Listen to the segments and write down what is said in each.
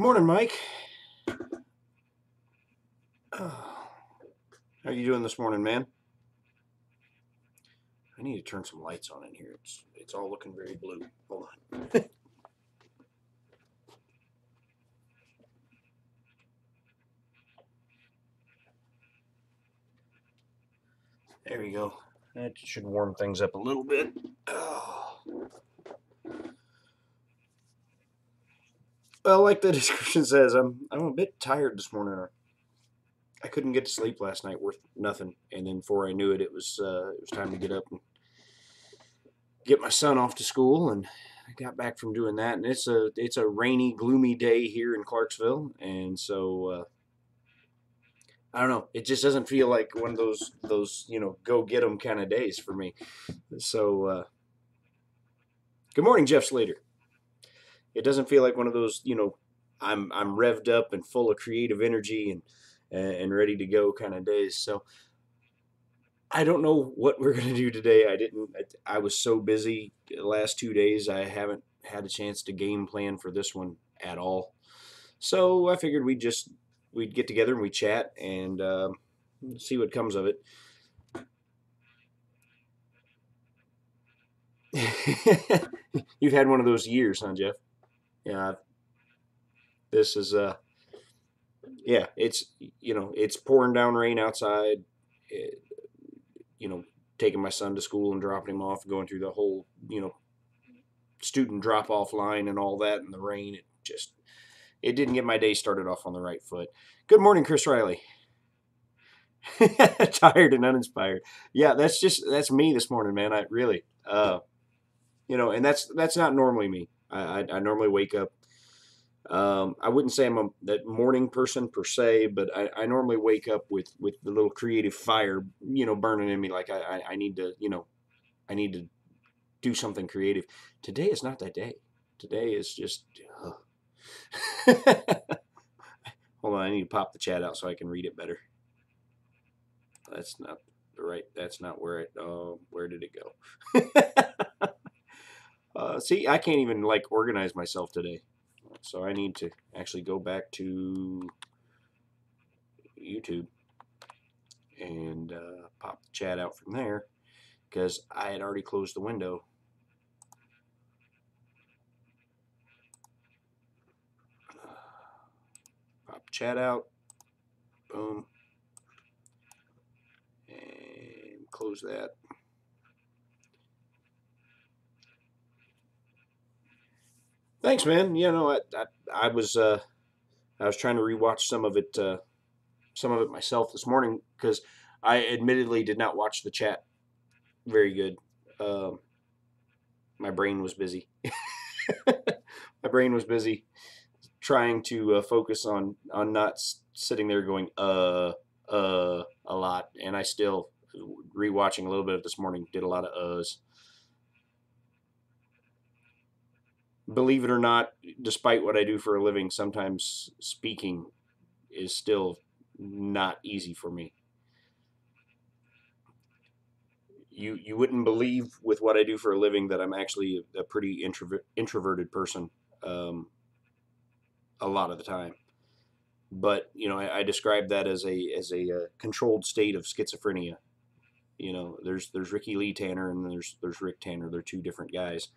Morning, Mike. How you doing this morning, man? I need to turn some lights on in here. It's all looking very blue. Hold on. There we go. That should warm things up a little bit. Oh. Well, like the description says, I'm a bit tired this morning. I couldn't get to sleep last night, worth nothing. And then before I knew it, it was time to get up and get my son off to school. And I got back from doing that, and it's a rainy, gloomy day here in Clarksville, and so I don't know. It just doesn't feel like one of those go get 'em kind of days for me. So good morning, Jeff Slater. It doesn't feel like one of those I'm revved up and full of creative energy and ready to go kind of days. So I don't know what we're gonna do today. I was so busy the last 2 days. I haven't had a chance to game plan for this one at all. So I figured we'd get together and we'd chat and see what comes of it. You've had one of those years, huh, Jeff? Yeah. This is yeah. It's pouring down rain outside. It, taking my son to school and dropping him off, going through the whole student drop off line and all that in the rain. It didn't get my day started off on the right foot. Good morning, Chris Riley. Tired and uninspired. Yeah, that's me this morning, man. I really, and that's not normally me. I normally wake up. I wouldn't say I'm that morning person per se, but I normally wake up with the little creative fire, burning in me. Like I need to, I need to do something creative. Today is not that day. Today is just. Hold on, I need to pop the chat out so I can read it better. That's not the right. That's not where it. Where did it go? See, I can't even organize myself today, so I need to actually go back to YouTube and pop the chat out from there because I had already closed the window. Pop chat out. Boom. And close that. Thanks, man. I was trying to rewatch some of it myself this morning because I admittedly did not watch the chat very good. My brain was busy. My brain was busy trying to focus on not sitting there going a lot, and I still rewatching a little bit of this morning did a lot of uhs. Believe it or not, despite what I do for a living, sometimes speaking is still not easy for me. You wouldn't believe with what I do for a living that I'm actually a pretty introverted person a lot of the time. But I describe that as a controlled state of schizophrenia. There's Ricky Lee Tanner and there's Rick Tanner. They're two different guys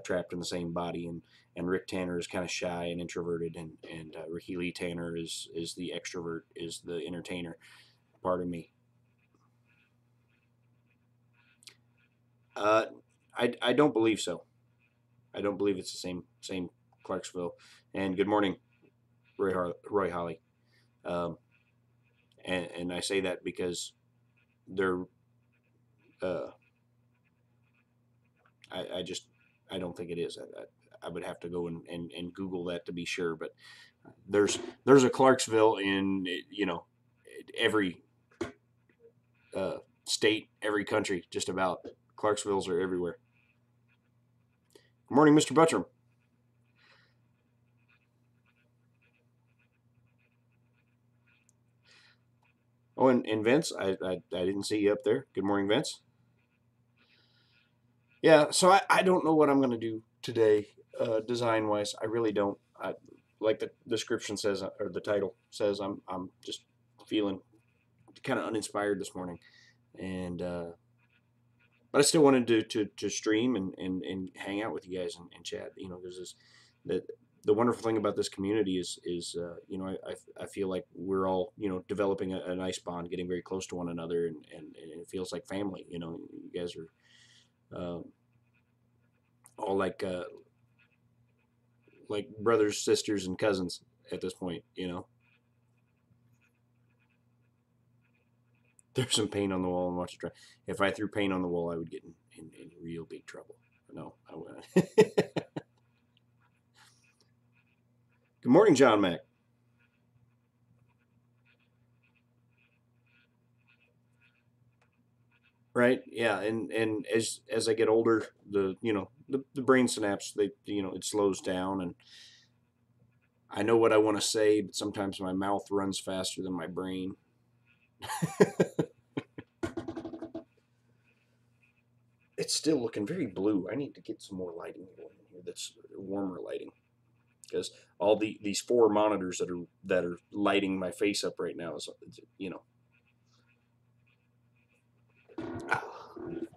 trapped in the same body, and Rick Tanner is kind of shy and introverted, and Ricky Lee Tanner is the extrovert, is the entertainer part of me. I don't believe so. I don't believe it's the same Clarksville. And good morning, Roy Holly. And I say that because they're. I don't think it is. I would have to go and Google that to be sure. But there's a Clarksville in every state, every country, just about. Clarksvilles are everywhere. Good morning, Mr. Buttram. Oh, and Vince, I didn't see you up there. Good morning, Vince. Yeah, so I don't know what I'm going to do today, design-wise. I really don't. like the description says, or the title says, I'm just feeling kind of uninspired this morning, and but I still wanted to stream and hang out with you guys and chat. You know, there's this the wonderful thing about this community is you know, I feel like we're all, you know, developing a nice bond, getting very close to one another, and it feels like family. You know, you guys are all like brothers, sisters, and cousins at this point. You know, there's some paint on the wall and watch it dry. If I threw paint on the wall, I would get in real big trouble. No, I wouldn't. Good morning, John Mack. Right? Yeah, and as I get older, the you know the brain synapse, they, you know, it slows down, and I know what I want to say, but sometimes my mouth runs faster than my brain. It's still looking very blue. I need to get some more lighting going in here. That's warmer lighting, because all these four monitors that are lighting my face up right now is, you know.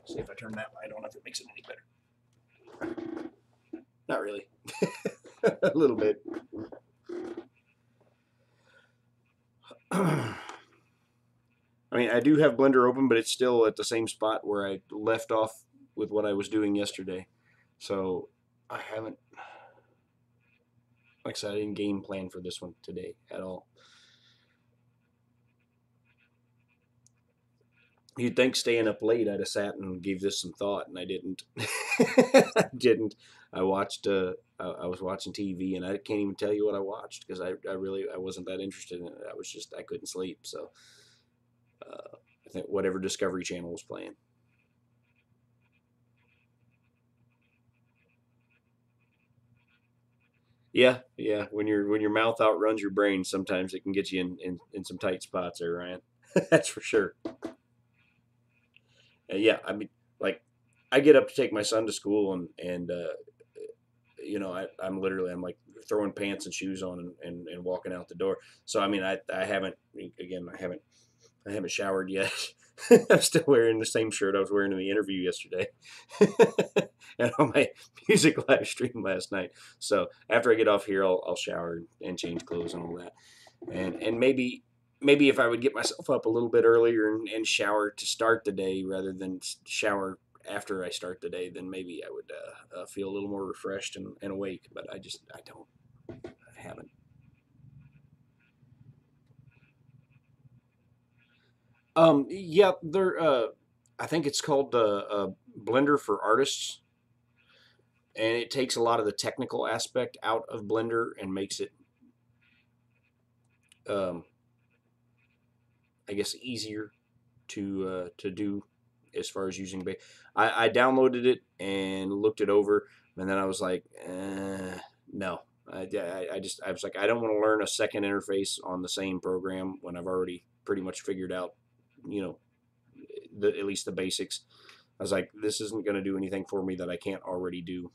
See if I turn that light on, if it makes it any better. Not really. A little bit. I mean, I do have Blender open, but it's still at the same spot where I left off with what I was doing yesterday. So I haven't, like I said, I didn't game plan for this one today at all. You'd think staying up late, I'd have sat and gave this some thought, and I didn't. I didn't. I watched. I was watching TV, and I can't even tell you what I watched, because I really, I wasn't that interested in it. I was just, I couldn't sleep. So I think whatever Discovery Channel was playing. Yeah, yeah. When your mouth outruns your brain, sometimes it can get you in some tight spots there, Ryan. That's for sure. Yeah, I mean, like, I get up to take my son to school, and you know, I'm literally, I'm like throwing pants and shoes on, and walking out the door. So I mean, I haven't, again, I haven't showered yet. I'm still wearing the same shirt I was wearing in the interview yesterday, and on my music live stream last night. So after I get off here, I'll shower and change clothes and all that, and maybe if I would get myself up a little bit earlier and shower to start the day rather than shower after I start the day, then maybe I would feel a little more refreshed and awake. But I don't, I haven't. Yeah, they're. I think it's called Blender for Artists, and it takes a lot of the technical aspect out of Blender and makes it, um, I guess, easier to do as far as using. I downloaded it and looked it over, and then I was like, no. I was like, I don't want to learn a second interface on the same program when I've already pretty much figured out, you know, at least the basics. I was like, this isn't going to do anything for me that I can't already do,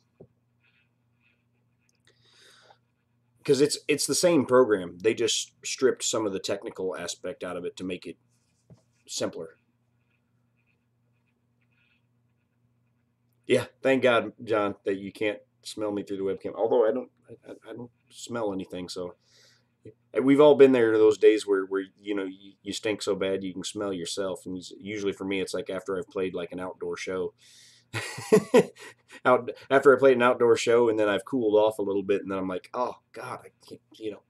because it's the same program. They just stripped some of the technical aspect out of it to make it simpler. Yeah, thank God, John, that you can't smell me through the webcam. Although I don't smell anything. So we've all been there, those days where you know, you stink so bad you can smell yourself. And usually for me, it's like after I've played like an outdoor show. Out after I played an outdoor show, and then I've cooled off a little bit, and then I'm like, oh God, I can't. You know,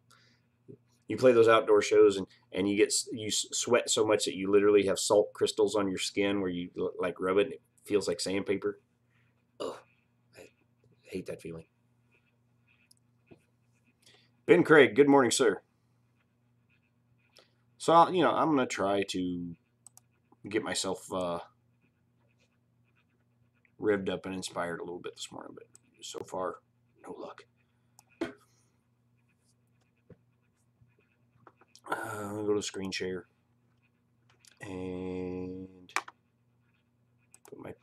you play those outdoor shows, and you sweat so much that you literally have salt crystals on your skin where you like rub it, and it feels like sandpaper. Oh, I hate that feeling. Ben Craig, good morning, sir. So, you know, I'm gonna try to get myself revved up and inspired a little bit this morning, but so far, no luck. I'm gonna go to screen share and put my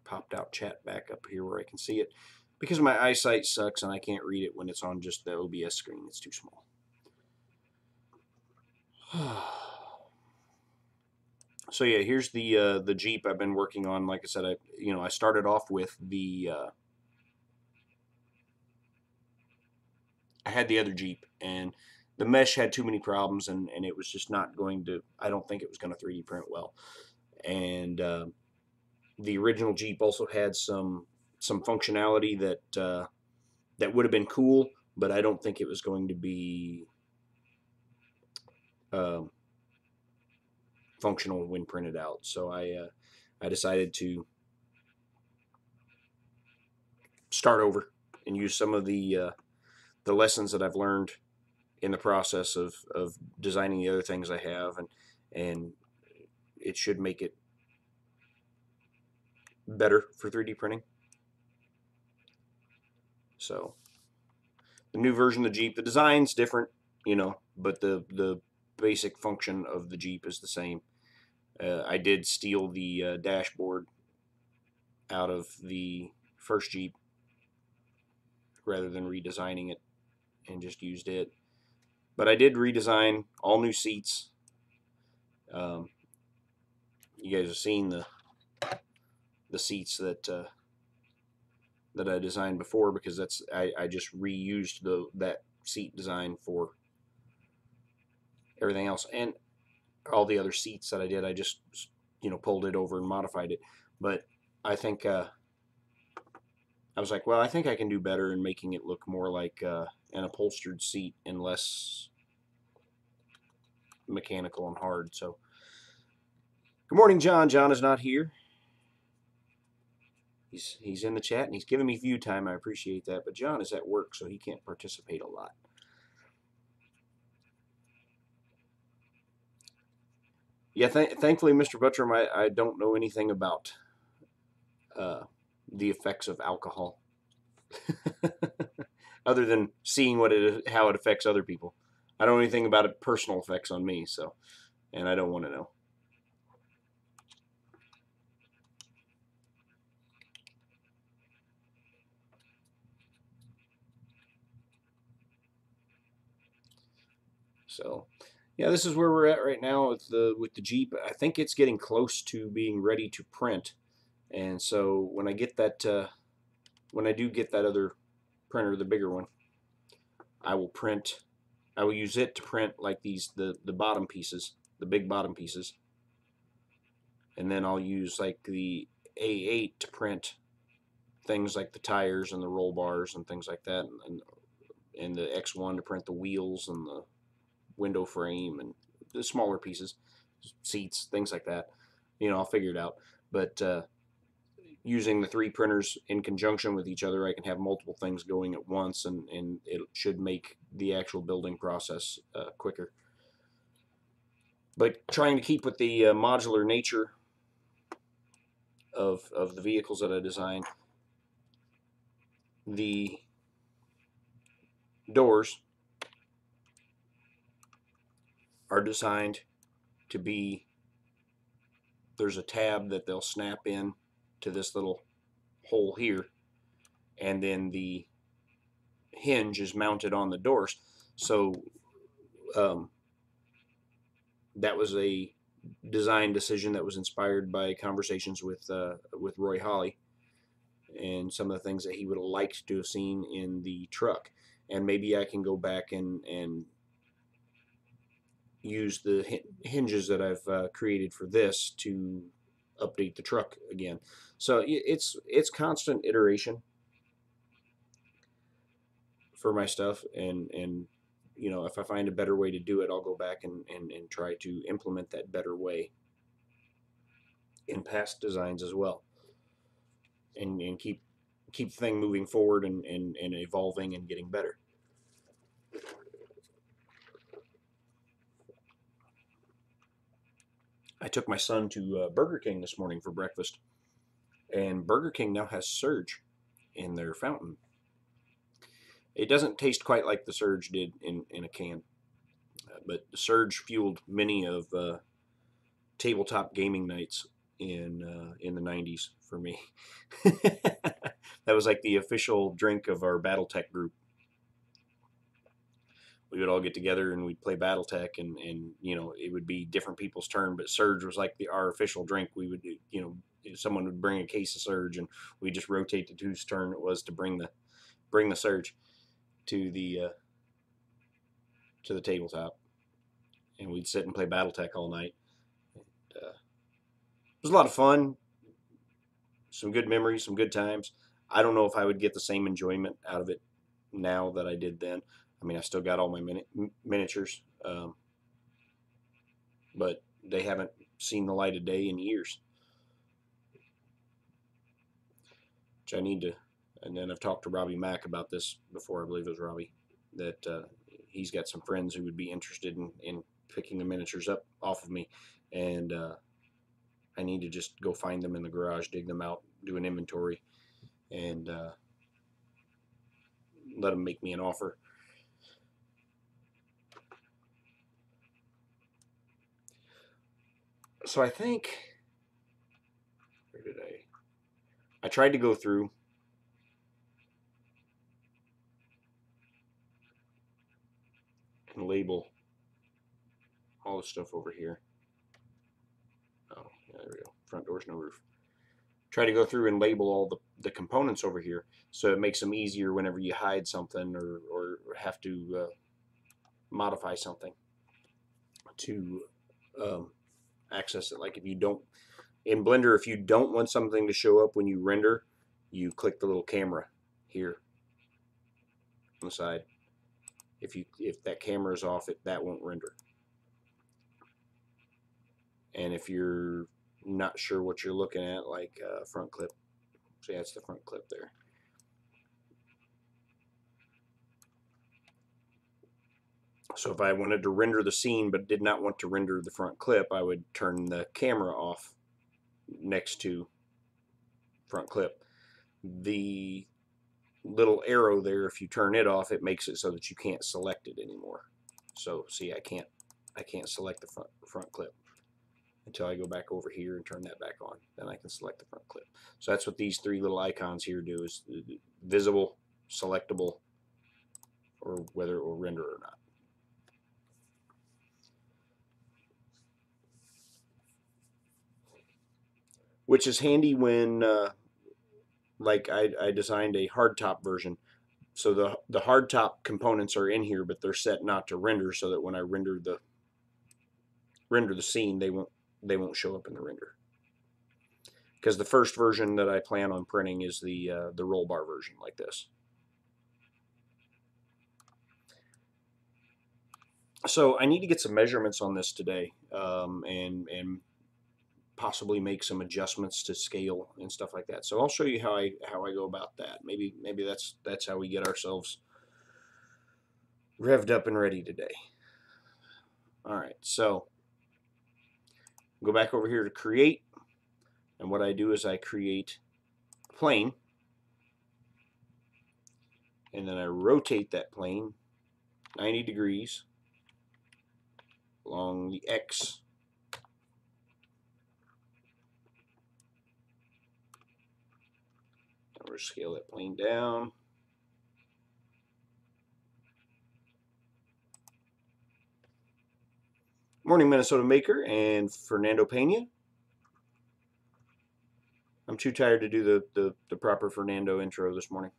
popped out chat back up here where I can see it. because my eyesight sucks and I can't read it when it's on just the OBS screen. It's too small. So yeah, here's the Jeep I've been working on. Like I said, I started off with I had the other Jeep, and the mesh had too many problems, and it was just not going to. I don't think it was going to 3D print well. And the original Jeep also had some functionality that would have been cool, but I don't think it was going to be um, functional when printed out. So I decided to start over and use some of the lessons that I've learned in the process of designing the other things I have, and it should make it better for 3D printing. So the new version of the Jeep, the design's different, but the basic function of the Jeep is the same. I did steal the dashboard out of the first Jeep rather than redesigning it, and just used it. But I did redesign all new seats. You guys have seen the seats that I designed before, because I just reused that seat design for everything else, and all the other seats that I did, I just pulled it over and modified it. But I think I was like, well, I think I can do better in making it look more like an upholstered seat and less mechanical and hard. So good morning, John. John is not here. He's in the chat and he's giving me view time. I appreciate that, but John is at work, so he can't participate a lot. Yeah, thankfully, Mr. Buttram, I don't know anything about the effects of alcohol, other than seeing how it affects other people. I don't know anything about it personal effects on me, so, and I don't want to know. So, yeah, this is where we're at right now with the Jeep. I think it's getting close to being ready to print, and so when I get that, when I do get that other printer, the bigger one, I will print. I will use it to print like the bottom pieces, the big bottom pieces, and then I'll use like the A8 to print things like the tires and the roll bars and things like that, and the X1 to print the wheels and the window frame and the smaller pieces, seats, things like that. I'll figure it out. But using the 3 printers in conjunction with each other, I can have multiple things going at once, and it should make the actual building process quicker. But trying to keep with the modular nature of the vehicles that I designed, the doors are designed to be, there's a tab that they'll snap in to this little hole here, and then the hinge is mounted on the doors. So that was a design decision that was inspired by conversations with Roy Holly and some of the things that he would have liked to have seen in the truck. And maybe I can go back and use the hinges that I've created for this to update the truck again. So it's constant iteration for my stuff, and if I find a better way to do it, I'll go back and try to implement that better way in past designs as well, and keep the thing moving forward and evolving and getting better. I took my son to Burger King this morning for breakfast, and Burger King now has Surge in their fountain. It doesn't taste quite like the Surge did in a can, but the Surge fueled many of tabletop gaming nights in the 90s for me. That was like the official drink of our BattleTech group. We would all get together and we'd play BattleTech, and you know, it would be different people's turn, but Surge was like our official drink. We would, you know, someone would bring a case of Surge, and we just rotate to whose turn it was to bring the Surge to the tabletop, and we'd sit and play BattleTech all night. And, it was a lot of fun, some good memories, some good times. I don't know if I would get the same enjoyment out of it now that I did then. I mean, I still got all my miniatures, but they haven't seen the light of day in years. Which I need to, and then I've talked to Robbie Mack about this before. I believe it was Robbie, that he's got some friends who would be interested in picking the miniatures up off of me, and I need to just go find them in the garage, dig them out, do an inventory, and let them make me an offer. So I think, where did I tried to go through and label all the stuff over here. Oh, yeah, there we go. Front doors, no roof. Try to go through and label all the components over here, so it makes them easier whenever you hide something or have to modify something to access it. Like if you don't, in Blender, if you don't want something to show up when you render, you click the little camera here on the side. If that camera is off, that won't render. And if you're not sure what you're looking at, like front clip, so yeah, it's the front clip there. So if I wanted to render the scene but did not want to render the front clip, I would turn the camera off next to front clip. The little arrow there, if you turn it off, it makes it so that you can't select it anymore. So see, I can't select the front clip until I go back over here and turn that back on. Then I can select the front clip. So that's what these three little icons here do, is visible, selectable, or whether it will render or not. Which is handy when, like I designed a hardtop version. So the hardtop components are in here, but they're set not to render, so that when I render the scene, they won't show up in the render. Because the first version that I plan on printing is the roll bar version, like this. So I need to get some measurements on this today, and possibly make some adjustments to scale and stuff like that. So I'll show you how I go about that. Maybe that's how we get ourselves revved up and ready today. All right, so go back over here to create, and what I do is I create a plane, and then I rotate that plane 90 degrees along the X. I'm going to scale that plane down. Morning, Minnesota Maker and Fernando Pena. I'm too tired to do the proper Fernando intro this morning.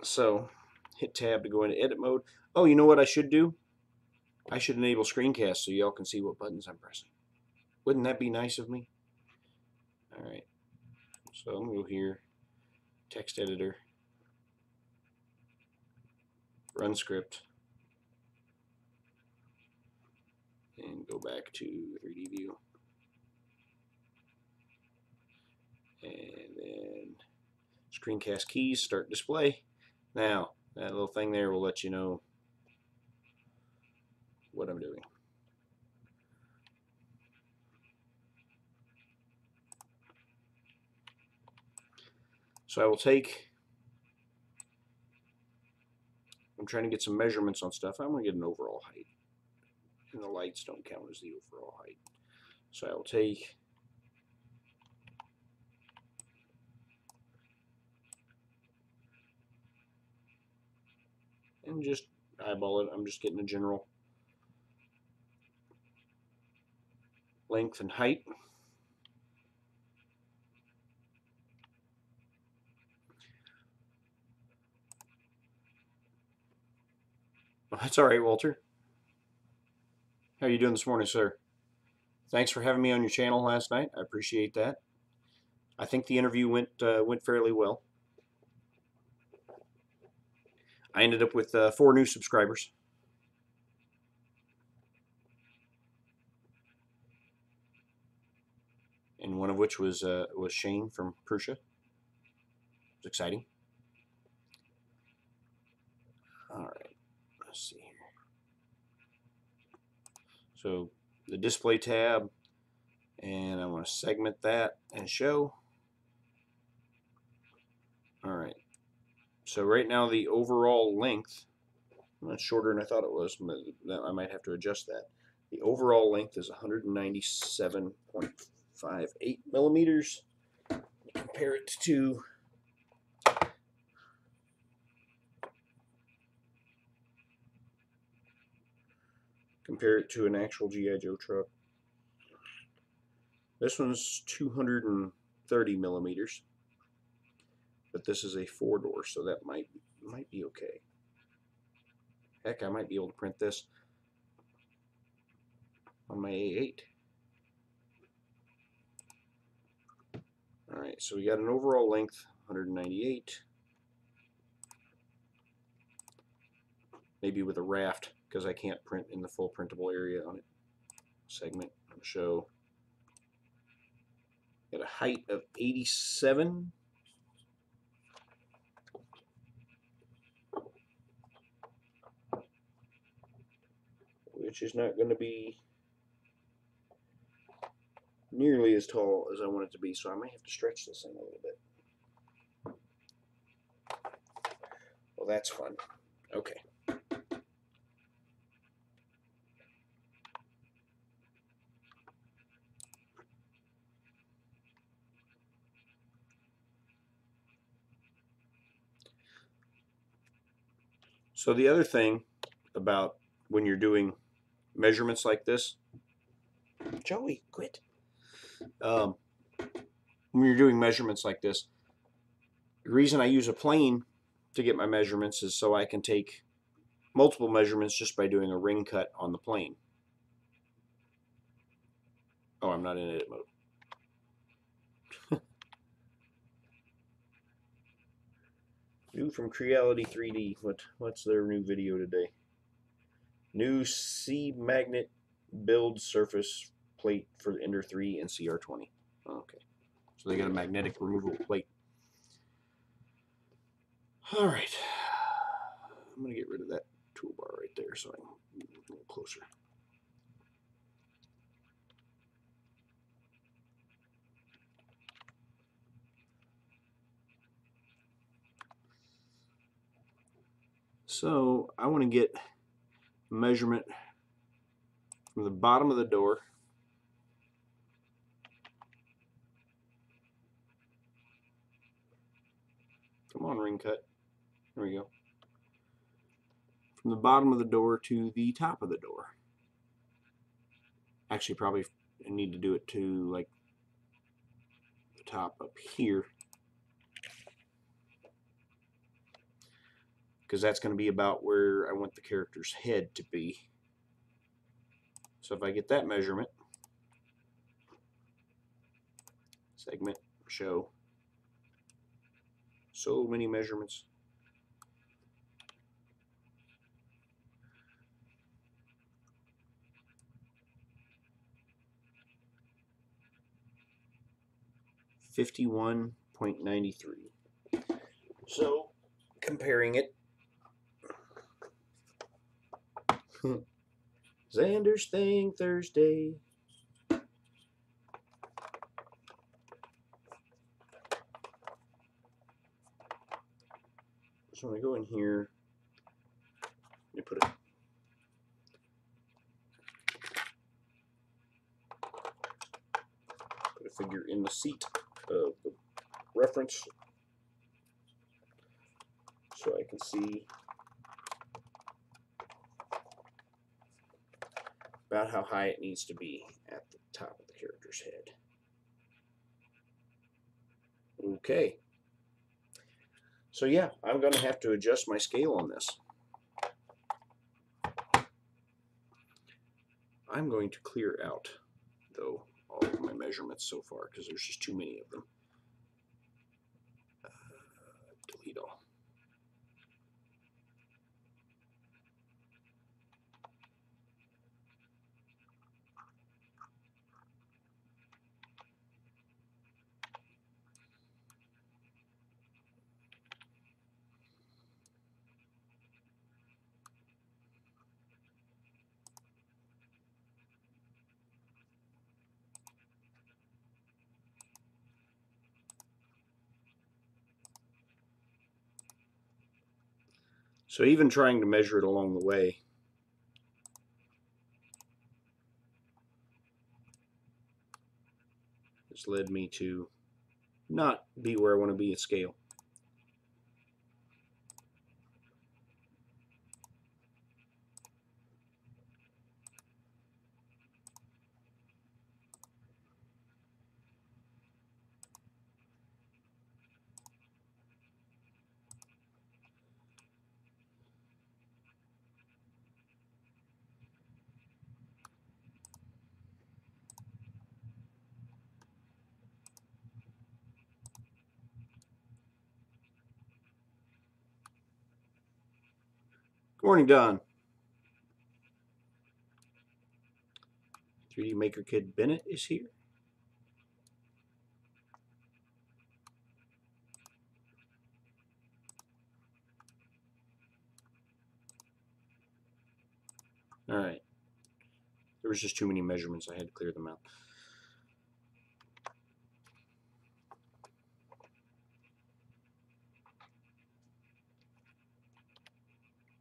So hit tab to go into edit mode. Oh, you know what I should do? I should enable screencast so y'all can see what buttons I'm pressing. Wouldn't that be nice of me? All right. So I'm going to go here, text editor, run script, and go back to 3D view. And then screencast keys, start display. Now, that little thing there will let you know what I'm doing. So I will take, I'm trying to get some measurements on stuff. I'm going to get an overall height. And the lights don't count as the overall height. So I'll take and just eyeball it. I'm just getting a general length and height. Well, that's all right, Walter. How are you doing this morning, sir? Thanks for having me on your channel last night. I appreciate that. I think the interview went fairly well. I ended up with 4 new subscribers, and one of which was Shane from Prussia. It was exciting. All right, let's see here. So the display tab, and I want to segment that and show. All right. So right now the overall length, that's shorter than I thought it was. I might have to adjust that. The overall length is 197.58 millimeters. Compare it to an actual G.I. Joe truck. This one's 230 millimeters, but this is a 4-door, so that might be okay. Heck, I might be able to print this on my A8. All right, so we got an overall length 198, maybe with a raft because I can't print in the full printable area on it. Segment, show. Got a height of 87. Which is not going to be nearly as tall as I want it to be, so I might have to stretch this thing a little bit. Well, that's fun. Okay. So the other thing about when you're doing measurements like this, Joey, quit. When you're doing measurements like this, the reason I use a plane to get my measurements is so I can take multiple measurements just by doing a ring cut on the plane. Oh, I'm not in edit mode. New from Creality 3D. What's their new video today? New C magnet build surface plate for the Ender 3 and CR20. Okay, so they got a magnetic removable plate. All right, I'm gonna get rid of that toolbar right there so I can get a little closer. So I want to get measurement from the bottom of the door come on, ring cut. There we go. From the bottom of the door to the top of the door. Actually, probably I need to do it to like the top up here, because that's going to be about where I want the character's head to be. So if I get that measurement, segment, show, so many measurements. $51.93. So comparing it, Xander's Thing Thursday. So when I go in here, let me put figure in the seat of the reference so I can see about how high it needs to be at the top of the character's head. Okay. So yeah, I'm going to have to adjust my scale on this. I'm going to clear out, though, all of my measurements so far because there's just too many of them. Delete all. So even trying to measure it along the way has led me to not be where I want to be at scale. Good morning, Don. 3D Maker Kid Bennett is here. All right. There was just too many measurements. I had to clear them out.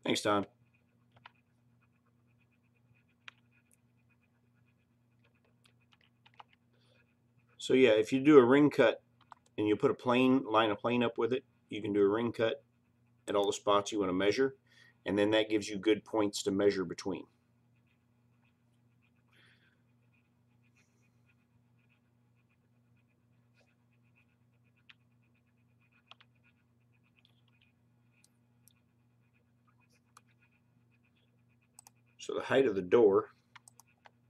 Thanks, Don. So yeah, if you do a ring cut and you put a plane, line a plane up with it, you can do a ring cut at all the spots you want to measure, and then that gives you good points to measure between. So the height of the door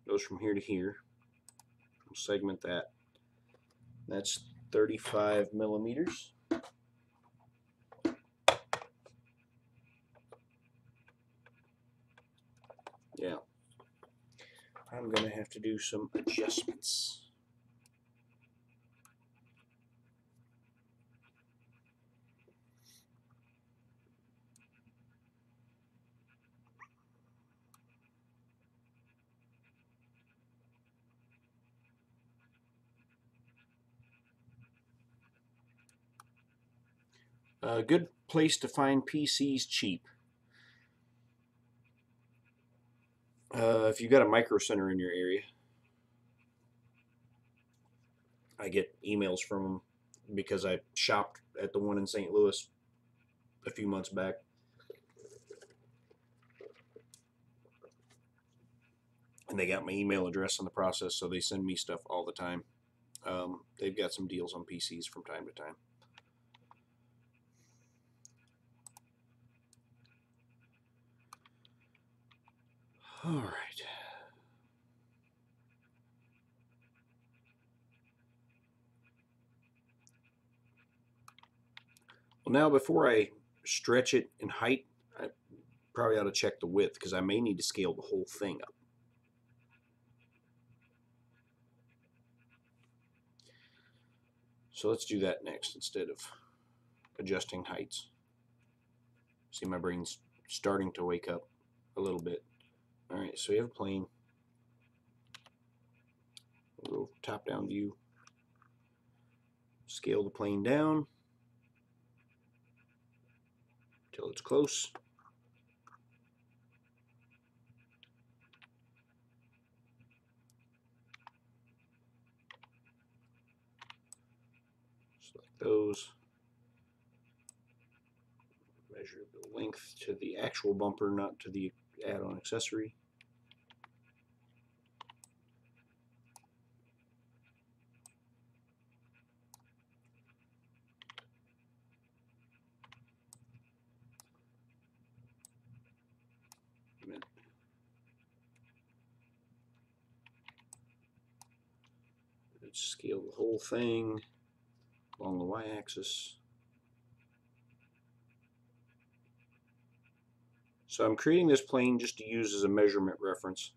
goes from here to here. We'll segment that. That's 35 millimeters. Yeah. I'm going to have to do some adjustments. A good place to find PCs cheap. If you've got a Micro Center in your area, I get emails from them because I shopped at the one in St. Louis a few months back. And they got my email address in the process, so they send me stuff all the time. They've got some deals on PCs from time to time. All right. Well, now before I stretch it in height, I probably ought to check the width because I may need to scale the whole thing up. So let's do that next instead of adjusting heights. See, my brain's starting to wake up a little bit. All right, so we have a plane. We'll go top-down view. Scale the plane down until it's close. those. Measure the length to the actual bumper, not to the add-on accessory. Let's scale the whole thing along the y-axis. So I'm creating this plane just to use as a measurement reference.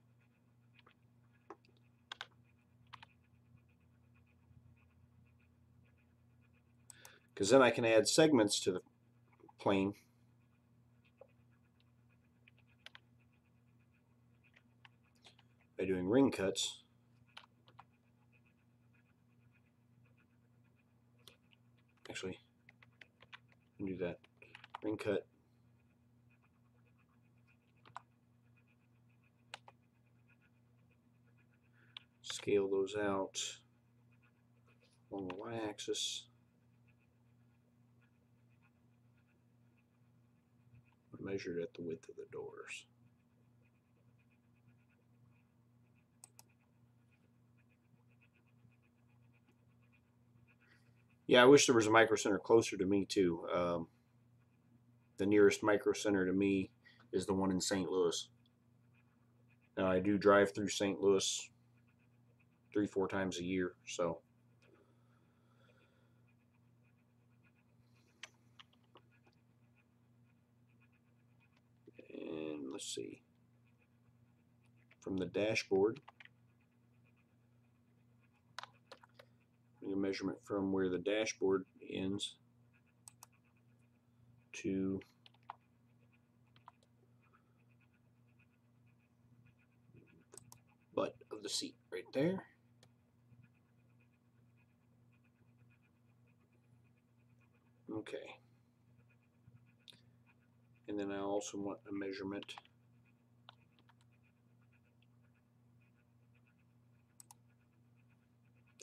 Because then I can add segments to the plane by doing ring cuts. Actually, do that. Ring cut. Scale those out along the y-axis. Measured at the width of the doors. Yeah, I wish there was a micro center closer to me too. The nearest micro center to me is the one in St. Louis. Now I do drive through St. Louis 3-4 times a year, so and let's see, from the dashboard, a measurement from where the dashboard ends to butt of the seat right there. Okay. And then I also want a measurement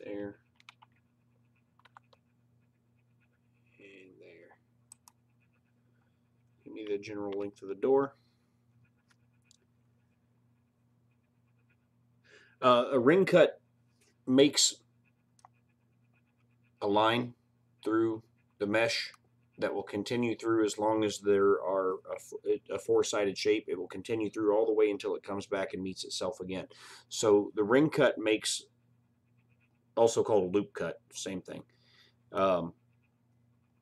there and there. Give me the general length of the door. A ring cut makes a line through the mesh that will continue through as long as there are a four-sided shape. It will continue through all the way until it comes back and meets itself again. So the ring cut makes, also called a loop cut, same thing,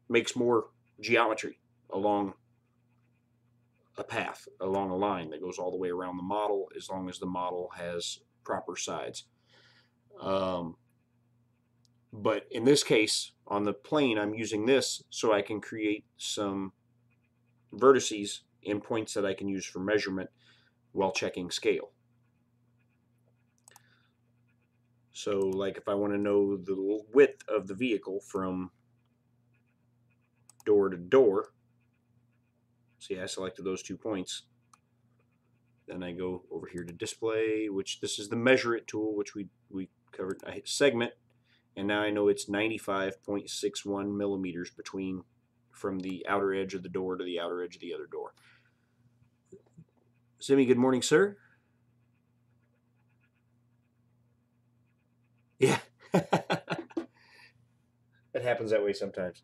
makes more geometry along a path, along a line that goes all the way around the model, as long as the model has proper sides. But in this case, on the plane, I'm using this so I can create some vertices in points that I can use for measurement while checking scale. So like if I want to know the width of the vehicle from door to door, see, I selected those 2 points. Then I go over here to display, which this is the measure it tool, which we covered. I hit segment, and now I know it's 95.61 millimeters between from the outer edge of the door to the outer edge of the other door. Simi, good morning, sir. Yeah. It happens that way sometimes.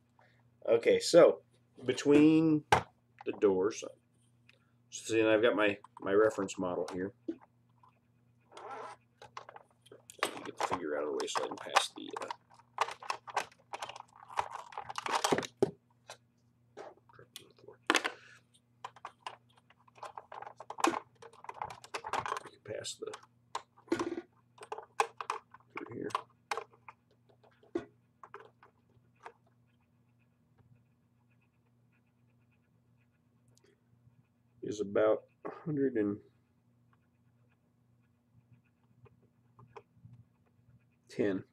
Okay, so between the doors, so then I've got my reference model here. Get the figure out of the way so I can pass the pass the through here. Is about 110.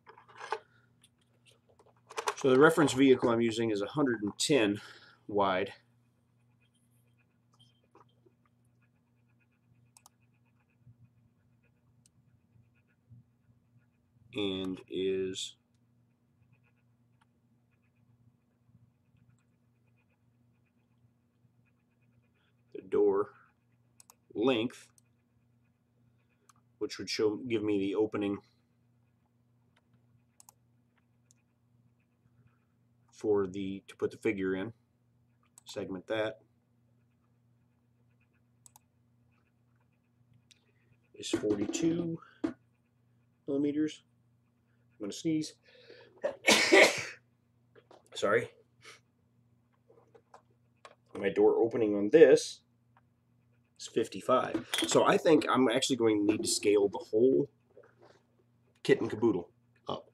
So the reference vehicle I'm using is 110 wide. And is length, which would give me the opening for to put the figure in. Segment that. Is 42 millimeters. I'm going to sneeze. Sorry. My door opening on this is 55. So I think I'm actually going to need to scale the whole kit and caboodle up.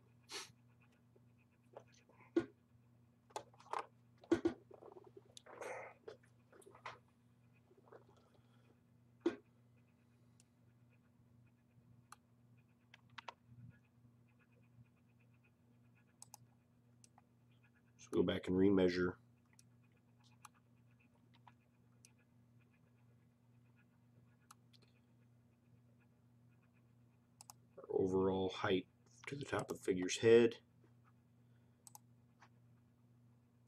So go back and remeasure. Overall height to the top of the figure's head.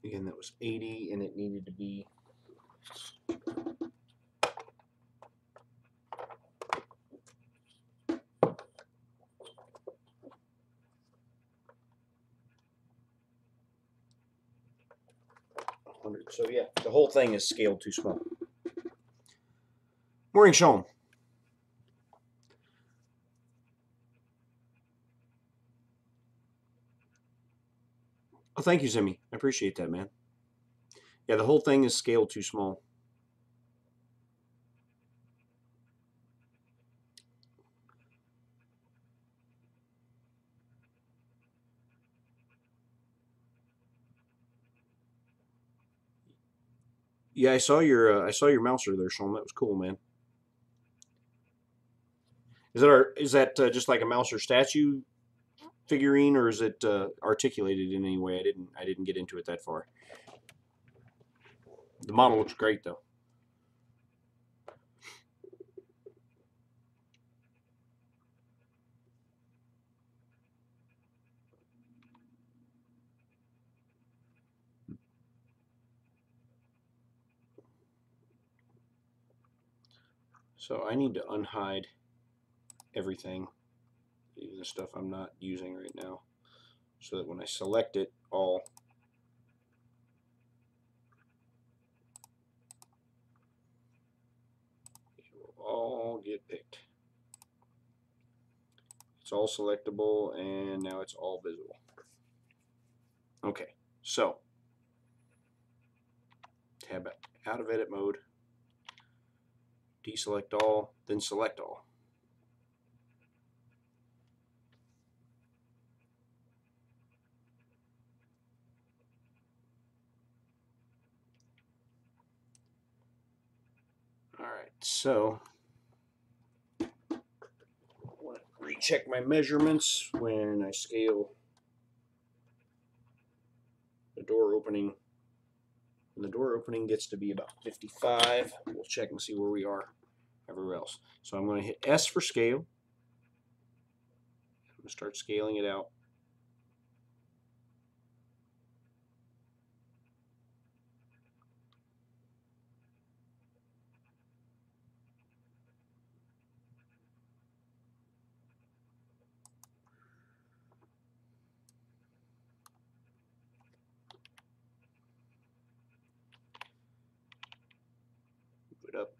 Again, that was 80, and it needed to be so yeah, the whole thing is scaled too small. Morning, Sean. Oh, thank you, Zimmy. I appreciate that, man. Yeah, the whole thing is scaled too small. Yeah, I saw your mouser there, Sean. That was cool, man. Is that just like a mouser statue figurine, or is it articulated in any way? I didn't get into it that far. The model looks great though. So I need to unhide everything, even the stuff I'm not using right now, so that when I select it all, it will all get picked. It's all selectable, and now it's all visible. Okay, so tab out of edit mode, deselect all, then select all. All right, so I want to recheck my measurements when I scale the door opening. When the door opening gets to be about 55, we'll check and see where we are everywhere else. So I'm going to hit S for scale. I'm going to start scaling it out. Move it up.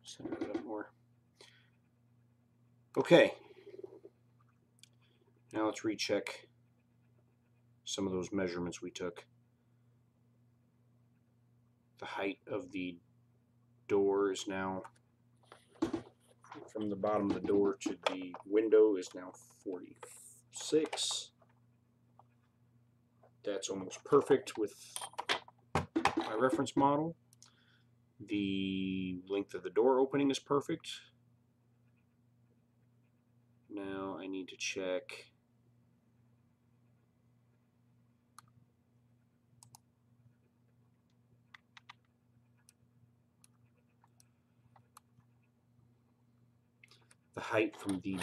Center it up more. Okay. Now let's recheck some of those measurements we took. The height of the door is now, from the bottom of the door to the window, is now 46. That's almost perfect with my reference model. The length of the door opening is perfect. Now I need to check the height from the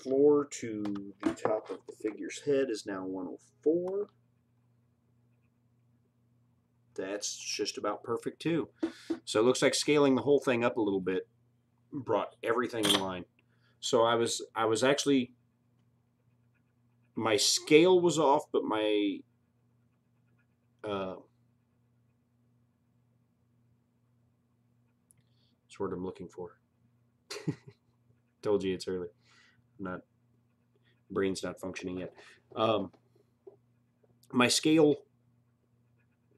floor to the top of the figure's head is now 104. That's just about perfect too. So it looks like scaling the whole thing up a little bit brought everything in line. So I was actually, my scale was off, but my that's what I'm looking for. Told you it's early. Brain's not functioning yet. My scale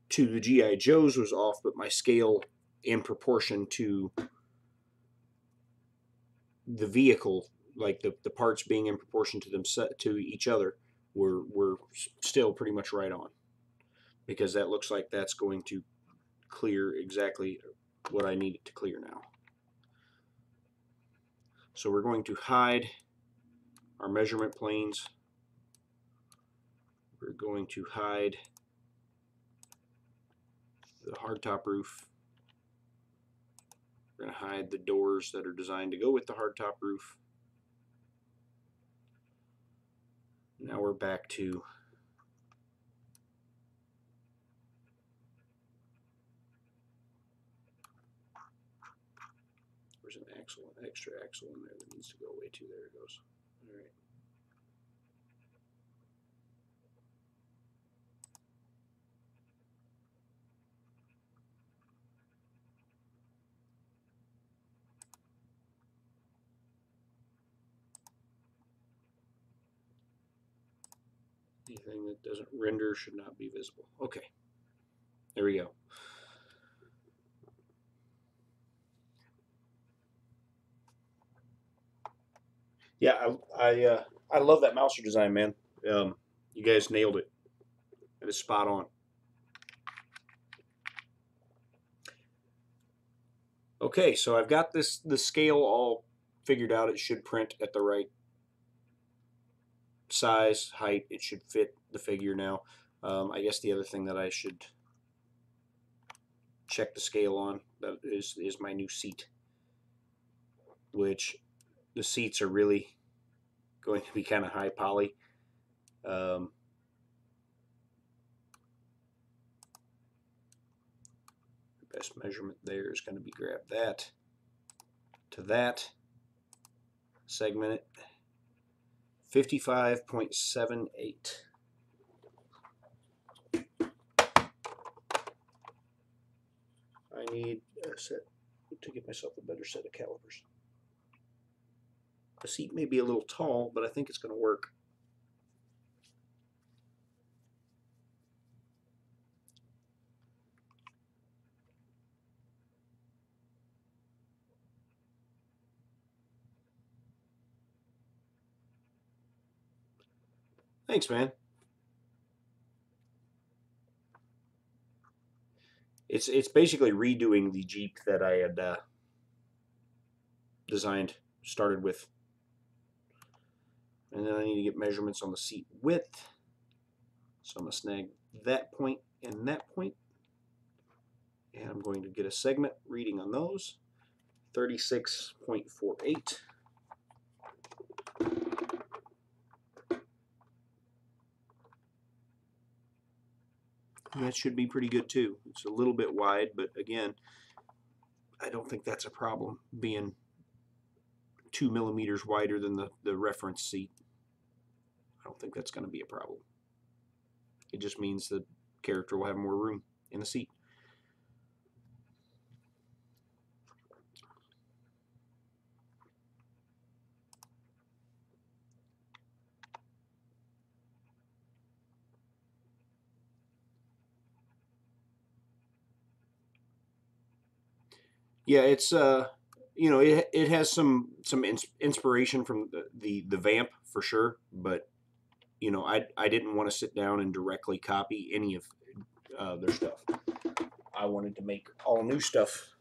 to the G.I. Joes was off, but my scale in proportion to the vehicle, like the parts being in proportion to them to each other, were still pretty much right on, because that looks like that's going to clear exactly what I need it to clear now. So we're going to hide our measurement planes. We're going to hide the hardtop roof. We're going to hide the doors that are designed to go with the hardtop roof. Now we're back to there's an extra axle in there that needs to go away too. There it goes. All right. Anything that doesn't render should not be visible. Okay. There we go. Yeah, I love that mouser design, man. You guys nailed it. It is spot on. Okay, so I've got the scale all figured out. It should print at the right size, height. It should fit the figure now. I guess the other thing that I should check the scale on that is my new seat, which the seats are really going to be kind of high poly. Best measurement there is going to be grab that to that, segment it 55.78. I need a set to get myself a better set of calipers. The seat may be a little tall, but I think it's going to work. Thanks, man. It's basically redoing the Jeep that I had started with. And then I need to get measurements on the seat width. So I'm going to snag that point and that point. And I'm going to get a segment reading on those. 36.48. That should be pretty good too. It's a little bit wide, but again, I don't think that's a problem, being 2 millimeters wider than the reference seat. I don't think that's going to be a problem. It just means the character will have more room in the seat. Yeah, it's you know, it has some inspiration from the vamp for sure, but you know, I didn't want to sit down and directly copy any of their stuff. I wanted to make all new stuff.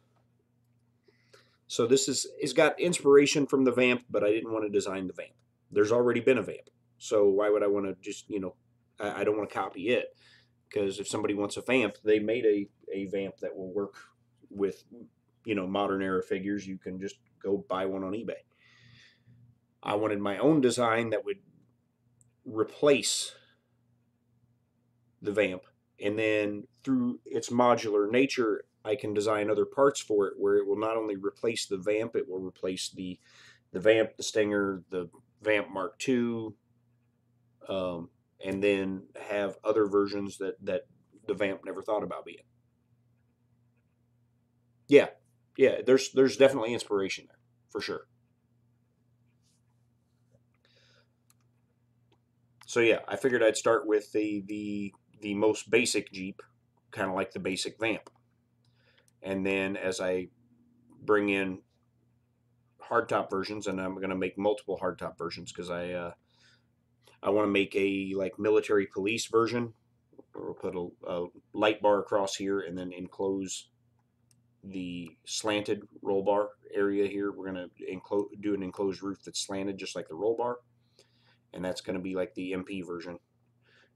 So this it's got inspiration from the vamp, but I didn't want to design the vamp. There's already been a vamp, so why would I want to just, you know, I don't want to copy it, because if somebody wants a vamp, they made a vamp that will work with, you know, modern era figures. You can just go buy one on eBay. I wanted my own design that would replace the vamp, and then through its modular nature, I can design other parts for it where it will not only replace the vamp, it will replace the vamp, the stinger, the vamp Mark II, and then have other versions that the vamp never thought about being. Yeah, yeah. There's definitely inspiration there for sure. So yeah, I figured I'd start with the most basic Jeep, kind of like the basic vamp, and then as I bring in hardtop versions, and I'm going to make multiple hardtop versions because I want to make a like military police version. Where we'll put a light bar across here and then enclose the slanted roll bar area here. We're going to do an enclosed roof that's slanted just like the roll bar, and that's going to be like the MP version.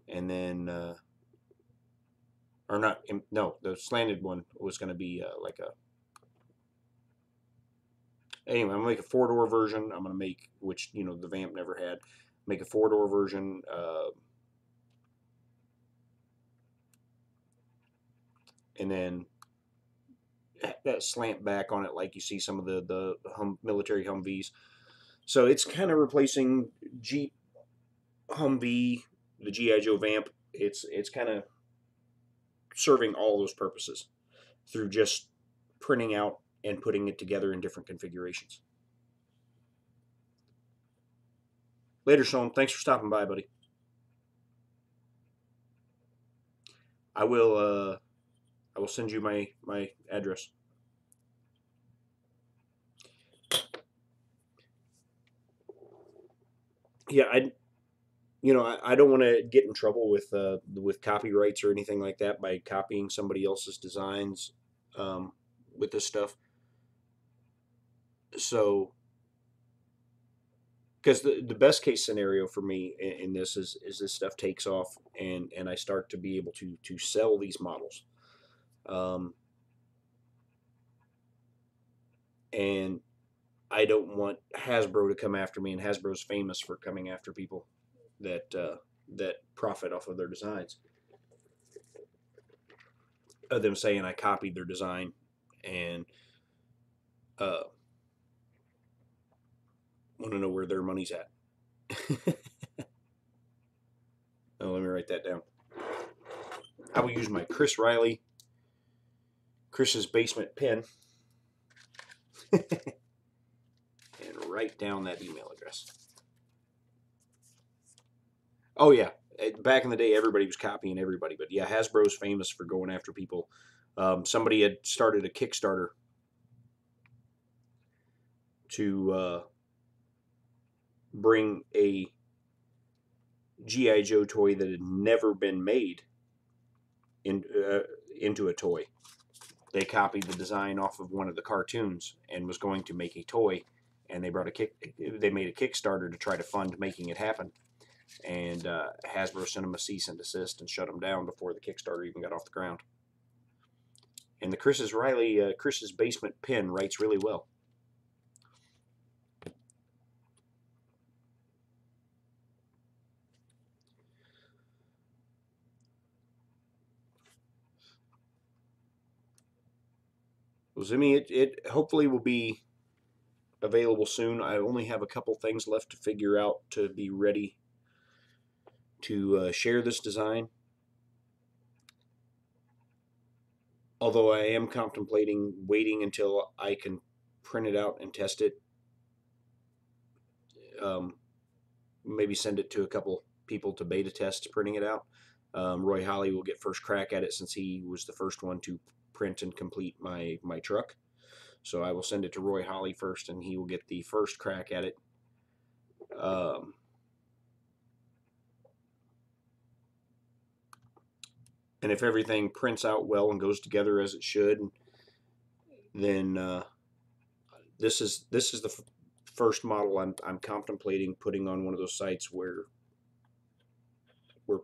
And then, or not, no, the slanted one was going to be like a. Anyway, I'm gonna make a four-door version. I'm gonna make, which the vamp never had, make a four-door version. And then that slant back on it like you see some of the military Humvees. So it's kind of replacing Jeep, Humvee, the GI Joe Vamp. It's kind of serving all those purposes through just printing out and putting it together in different configurations. Later, Sean. Thanks for stopping by, buddy. I will I will send you my address. Yeah, I don't want to get in trouble with copyrights or anything like that by copying somebody else's designs um, with this stuff. So, because the best case scenario for me in this is this stuff takes off and I start to be able to sell these models, um, and I don't want Hasbro to come after me, and Hasbro's famous for coming after people that profit off of their designs. Of them saying I copied their design and uh, want to know where their money's at. Oh, let me write that down. I will use my Chris Riley, Chris's basement pen, and write down that email address. Oh yeah, back in the day, everybody was copying everybody, but yeah, Hasbro's famous for going after people. Somebody had started a Kickstarter to bring a GI Joe toy that had never been made into a toy. They copied the design off of one of the cartoons and was going to make a toy, and they made a Kickstarter to try to fund making it happen. And Hasbro sent them a cease and desist and shut them down before the Kickstarter even got off the ground. And the Chris's basement pen writes really well. Well, Zimmy, it hopefully will be available soon. I only have a couple things left to figure out to be ready to share this design. Although I am contemplating waiting until I can print it out and test it. Maybe send it to a couple people to beta test printing it out. Roy Holly will get first crack at it since he was the first one to print and complete my truck. So I will send it to Roy Holly first, and he will get the first crack at it. And if everything prints out well and goes together as it should, then this is the first model I'm contemplating putting on one of those sites where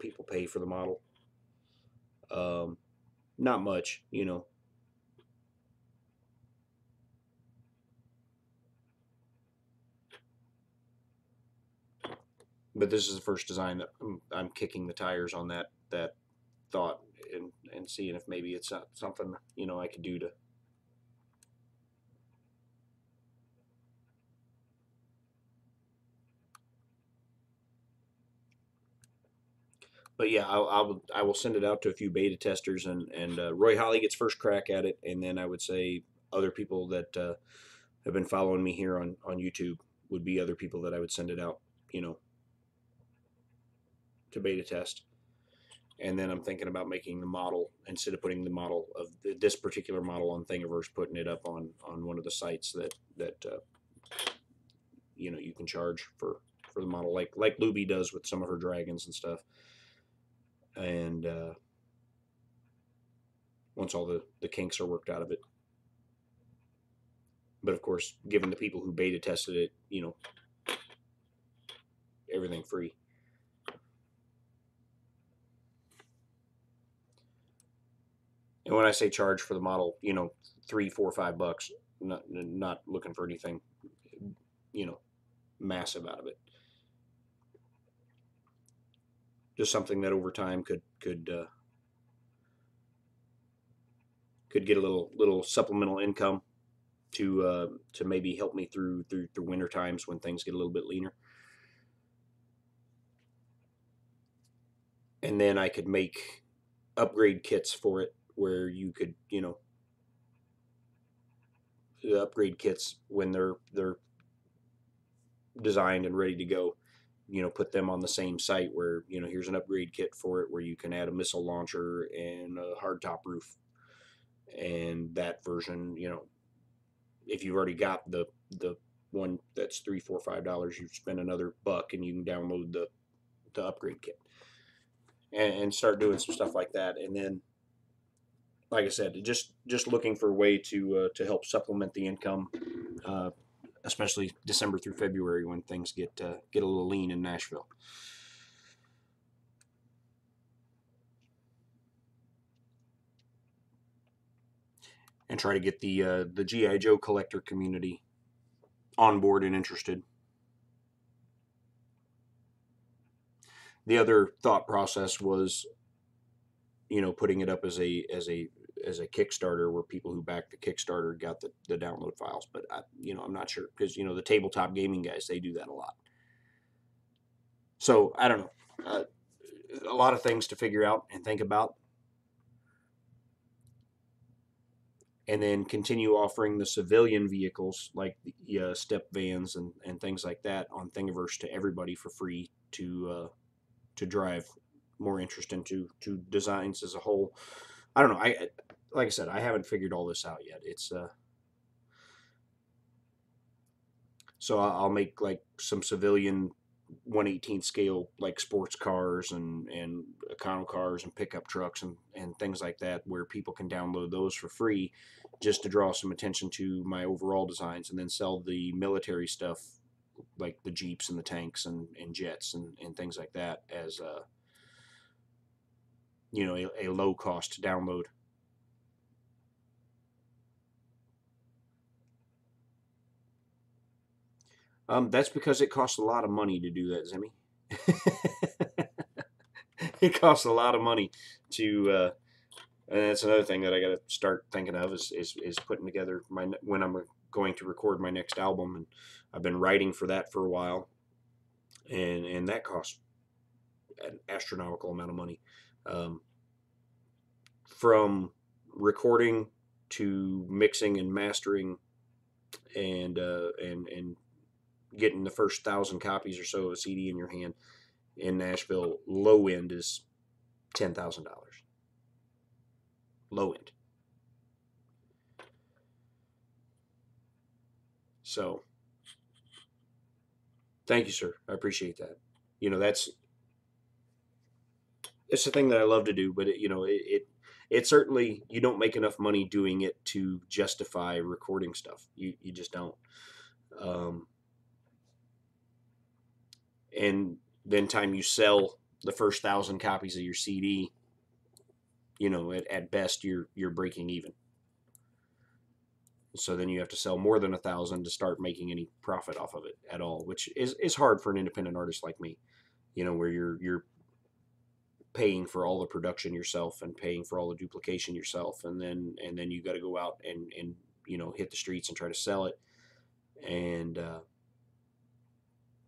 people pay for the model. Not much, But this is the first design that I'm kicking the tires on that thought, and seeing if maybe it's something, you know, I could do to. But yeah, I will send it out to a few beta testers, and Roy Holly gets first crack at it, and then I would say other people that have been following me here on YouTube would be other people that I would send it out, you know, to beta test. And then I'm thinking about making the model, instead of putting the model of this particular model on Thingiverse, putting it up on one of the sites that you know, you can charge for the model, like Luby does with some of her dragons and stuff. And once all the kinks are worked out of it, but of course, given the people who beta tested it, you know, everything free. And when I say charge for the model, you know, $3, $4, $5, not looking for anything, you know, massive out of it. Just something that over time could get a little supplemental income to maybe help me through winter times when things get a little bit leaner. And then I could make upgrade kits for it, where you could, you know, the upgrade kits when they're designed and ready to go, you know, put them on the same site where, you know, here's an upgrade kit for it where you can add a missile launcher and a hardtop roof. And that version, you know, if you've already got the one that's $3, $4, $5, you spend another buck and you can download the upgrade kit, and start doing some stuff like that. And then, like I said, just looking for a way to help supplement the income, uh, especially December through February when things get a little lean in Nashville. And try to get the GI Joe collector community on board and interested. The other thought process was, you know, putting it up as a Kickstarter where people who backed the Kickstarter got the download files. But you know, I'm not sure, because, you know, the tabletop gaming guys, they do that a lot. So I don't know. A lot of things to figure out and think about, and then continue offering the civilian vehicles like the step vans and things like that on Thingiverse to everybody for free to drive more interest into to designs as a whole. I don't know. Like I said, I haven't figured all this out yet. It's so I'll make like some civilian 1/18 scale like sports cars and econo cars and pickup trucks and things like that, where people can download those for free just to draw some attention to my overall designs, and then sell the military stuff like the jeeps and the tanks and jets and things like that as you know, a low cost download. That's because it costs a lot of money to do that, Zimmy. It costs a lot of money to, and that's another thing that I got to start thinking of is putting together my when I'm going to record my next album, and I've been writing for that for a while, and that costs an astronomical amount of money, um, from recording to mixing and mastering, and getting the first 1,000 copies or so of a CD in your hand in Nashville. Low end is $10,000. Low end. So thank you, sir. I appreciate that. You know, it's the thing that I love to do, but you know, it certainly, you don't make enough money doing it to justify recording stuff. You just don't. Um, and then time you sell the first 1,000 copies of your CD, you know, at best you're breaking even. So then you have to sell more than 1,000 to start making any profit off of it at all, which is hard for an independent artist like me. you know, where you're paying for all the production yourself and paying for all the duplication yourself, and then you got to go out and you know, hit the streets and try to sell it, and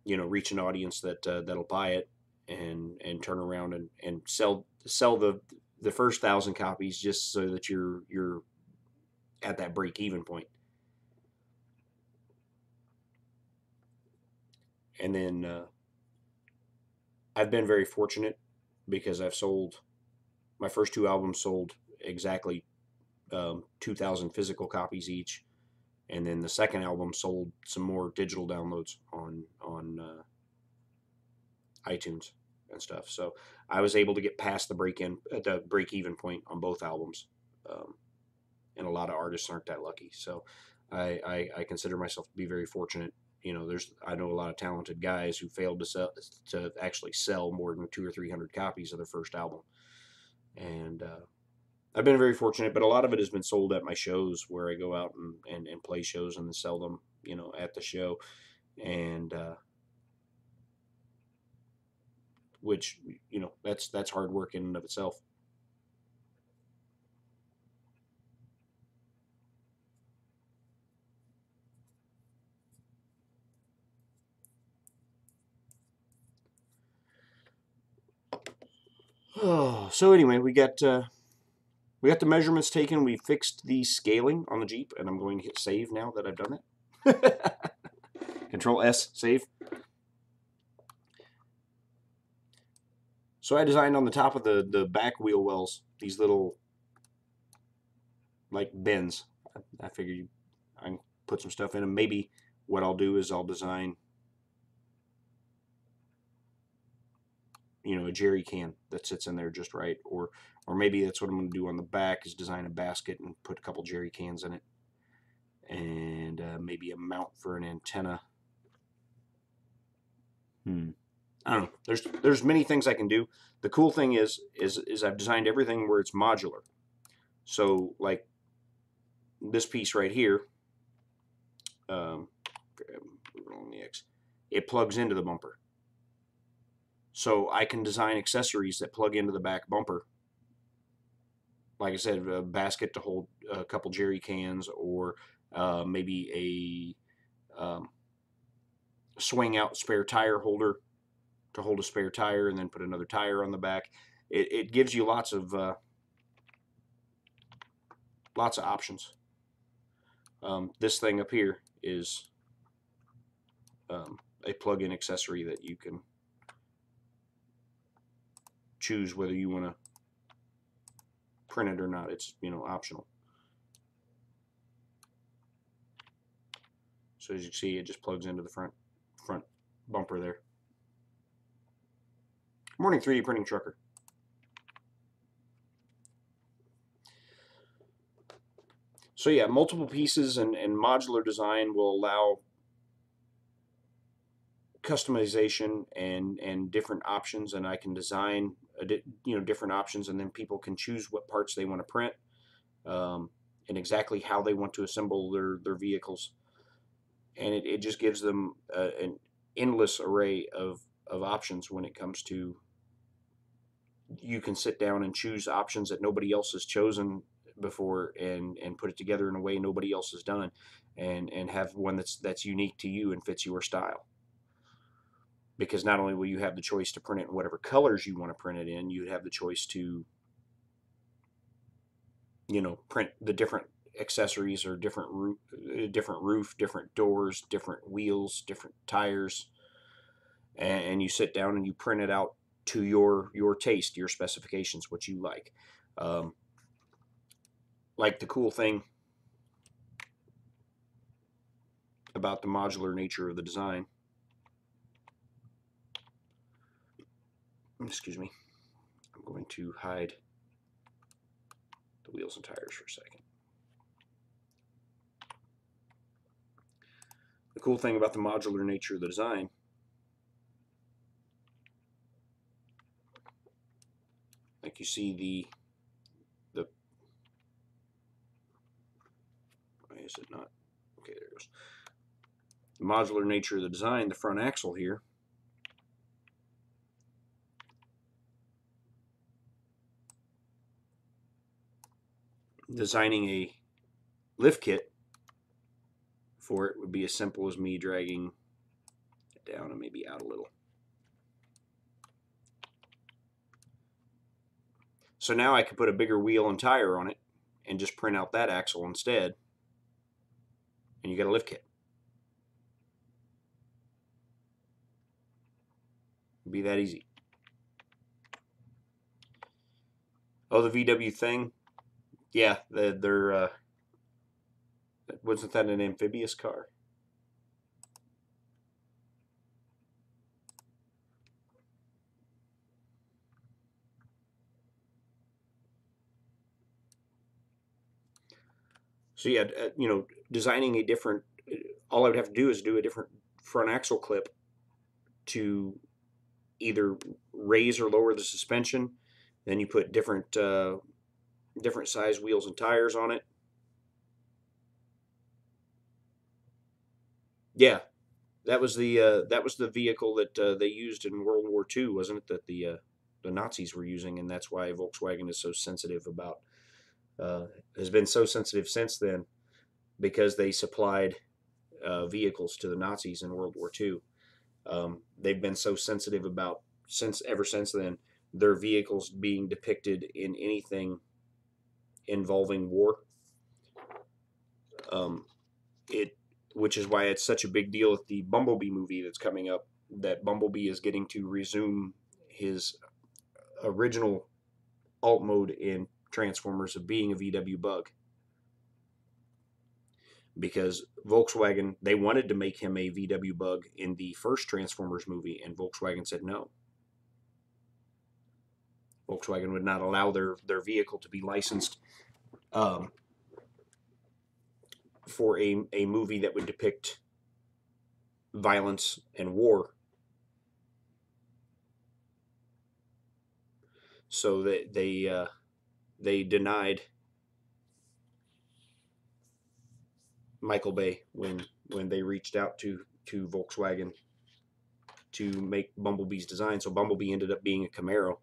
you know, reach an audience that that'll buy it, and turn around and sell the first 1,000 copies just so that you're at that break even point. And then I've been very fortunate because I've sold my first two albums sold exactly 2,000 physical copies each, and then the second album sold some more digital downloads on iTunes and stuff. So I was able to get past the break even point on both albums, um, and a lot of artists aren't that lucky. So I consider myself to be very fortunate. You know, I know a lot of talented guys who failed to actually sell more than 200 or 300 copies of their first album, and I've been very fortunate. But a lot of it has been sold at my shows where I go out and play shows and then sell them, you know, at the show, and which, you know, that's hard work in and of itself. Oh, so anyway, we got the measurements taken. We fixed the scaling on the Jeep, and I'm going to hit save now that I've done that. Control S, save. So I designed on the top of the back wheel wells these little like bins. I figured I can put some stuff in them. Maybe what I'll do is I'll design, you know, a jerry can that sits in there just right, or maybe that's what I'm going to do on the back is design a basket and put a couple jerry cans in it, and maybe a mount for an antenna. I don't know. There's many things I can do. The cool thing is I've designed everything where it's modular. So like this piece right here, um, it plugs into the bumper. So I can design accessories that plug into the back bumper. Like I said, a basket to hold a couple jerry cans, or maybe a swing out spare tire holder to hold a spare tire and then put another tire on the back. It gives you lots of options. This thing up here is a plug-in accessory that you can choose whether you want to print it or not. It's, you know, optional. So as you can see, it just plugs into the front bumper there. Morning 3D printing trucker. So yeah, multiple pieces and modular design will allow customization and different options, and I can design you know, different options, and then people can choose what parts they want to print, and exactly how they want to assemble their vehicles, and it just gives them an endless array of options when it comes to, you can sit down and choose options that nobody else has chosen before, and put it together in a way nobody else has done, and have one that's unique to you and fits your style. Because not only will you have the choice to print it in whatever colors you want to print it in, you have the choice to, you know, print the different accessories, or different roof, different doors, different wheels, different tires, and you sit down and you print it out to your taste, your specifications, what you like. Like the cool thing about the modular nature of the design, excuse me, I'm going to hide the wheels and tires for a second. The cool thing about the modular nature of the design, like you see the why is it not, okay, there it goes. The modular nature of the design, the front axle here designing a lift kit for it would be as simple as me dragging it down and maybe out a little. So now I could put a bigger wheel and tire on it and just print out that axle instead, and you got a lift kit. It'd be that easy. Oh, the VW thing? Yeah, they're wasn't that an amphibious car? So yeah, designing a different. All I would have to do is do a different front axle clip to either raise or lower the suspension. Then you put different size wheels and tires on it. Yeah, that was the vehicle that they used in World War II, wasn't it? That the Nazis were using, and that's why Volkswagen is so sensitive about. Has been so sensitive since then because they supplied vehicles to the Nazis in World War II. They've been so sensitive about ever since then their vehicles being depicted in anything involving war. Um, it which is why it's such a big deal with the Bumblebee movie that's coming up. That Bumblebee is getting to resume his original alt mode in Transformers of being a VW bug. Because Volkswagen, they wanted to make him a VW bug in the first Transformers movie, and Volkswagen said no. Volkswagen would not allow their vehicle to be licensed for a movie that would depict violence and war. So that they denied Michael Bay when they reached out to Volkswagen to make Bumblebee's design. So Bumblebee ended up being a Camaro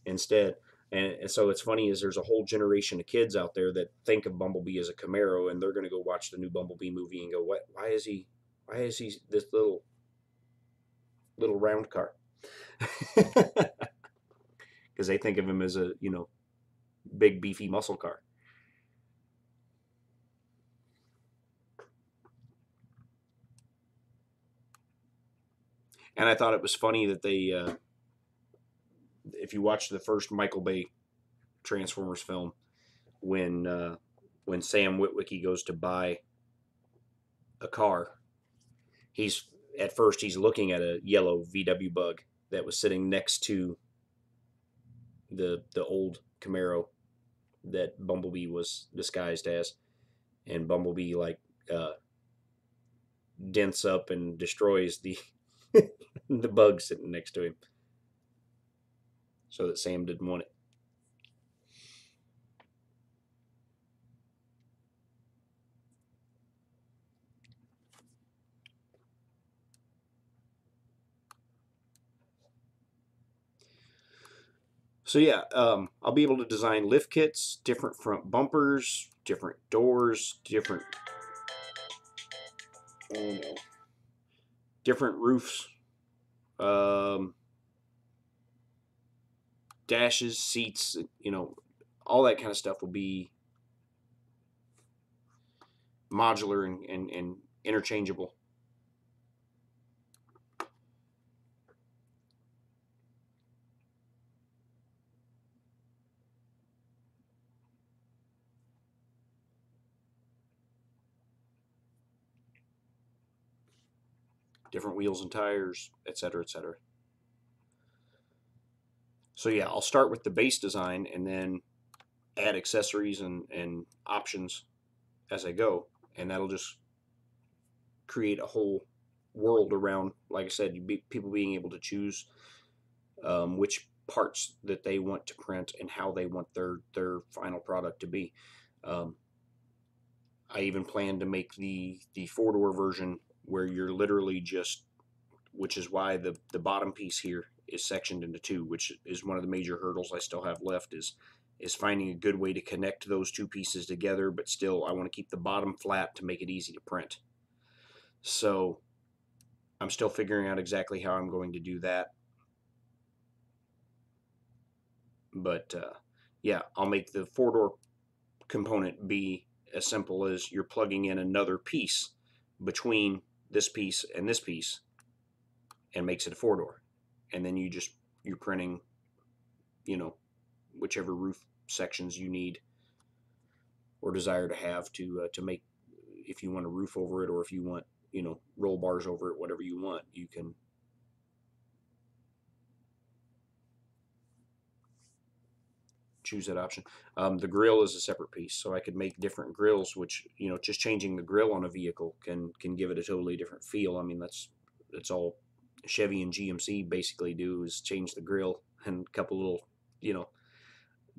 instead. And so it's funny is there's a whole generation of kids out there that think of Bumblebee as a Camaro, and they're going to go watch the new Bumblebee movie and go, "What? Why is he this little round car?" Because they think of him as a big beefy muscle car. And I thought it was funny that they, if you watch the first Michael Bay Transformers film, when Sam Witwicky goes to buy a car, he's looking at a yellow VW Bug that was sitting next to the old Camaro that Bumblebee was disguised as, and Bumblebee dents up and destroys the the bug sitting next to him, so that Sam didn't want it. So yeah, I'll be able to design lift kits, different front bumpers, different doors, different different roofs, dashes, seats, all that kind of stuff will be modular and interchangeable. Different wheels and tires, etc., etc. So yeah, I'll start with the base design and then add accessories and options as I go, and that'll just create a whole world around, like I said, people being able to choose which parts that they want to print and how they want their final product to be. I even plan to make the four-door version where you're literally just, which is why the bottom piece here is sectioned into two, which is one of the major hurdles I still have left, is is finding a good way to connect those two pieces together, but still I want to keep the bottom flat to make it easy to print. So I'm still figuring out exactly how I'm going to do that. But yeah, I'll make the four-door component be as simple as you're plugging in another piece between this piece and this piece, and makes it a four-door. And then you're printing, you know, whichever roof sections you need or desire to have to make, if you want a roof over it, or if you want, you know, roll bars over it, whatever you want, you can choose that option. The grill is a separate piece, so I could make different grills, which, you know, just changing the grill on a vehicle can give it a totally different feel. I mean, that's all Chevy and GMC basically do, is change the grill and a couple little, you know,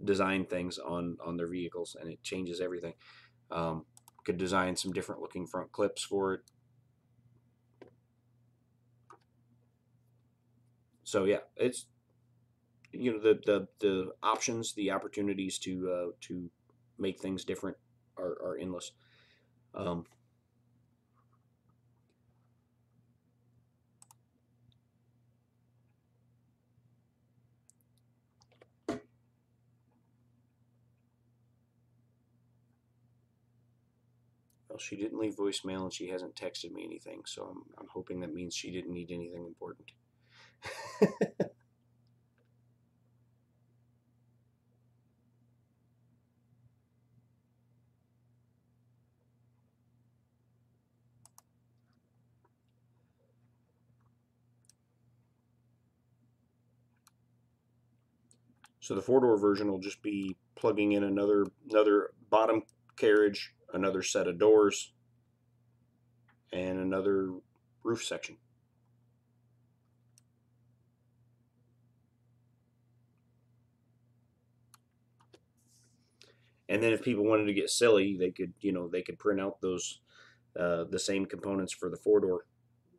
design things on their vehicles, and it changes everything. Could design some different looking front clips for it. So yeah, it's, you know, the options, the opportunities to make things different are endless. Um, well, she didn't leave voicemail and she hasn't texted me anything, so I'm hoping that means she didn't need anything important. So the four-door version will just be plugging in another bottom carriage, another set of doors, and another roof section. And then if people wanted to get silly, they could, you know, they could print out those the same components for the four-door.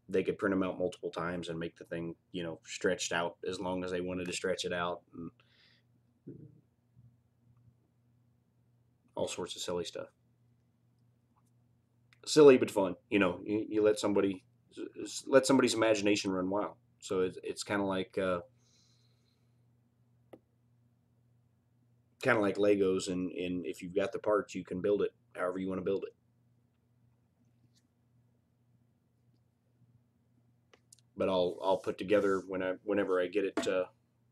They could print them out multiple times and make the thing, you know, stretched out as long as they wanted to stretch it out, and all sorts of silly stuff. Silly but fun, you know. You let somebody's imagination run wild. So it's kind of like Legos, and if you've got the parts, you can build it however you want to build it. But I'll put together whenever I get it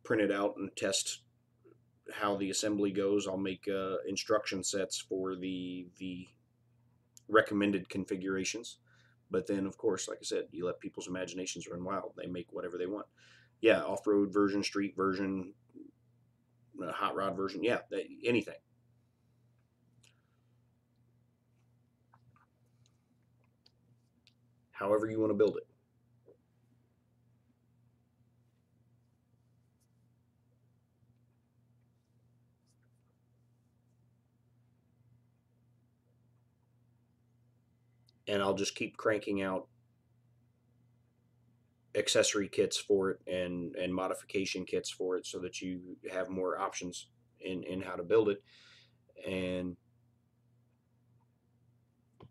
printed out and test how the assembly goes. I'll make instruction sets for the recommended configurations. But then, of course, like I said, you let people's imaginations run wild. They make whatever they want. Yeah, off-road version, street version, hot rod version. Yeah, anything. However you want to build it. And I'll just keep cranking out accessory kits for it and modification kits for it, so that you have more options in how to build it. And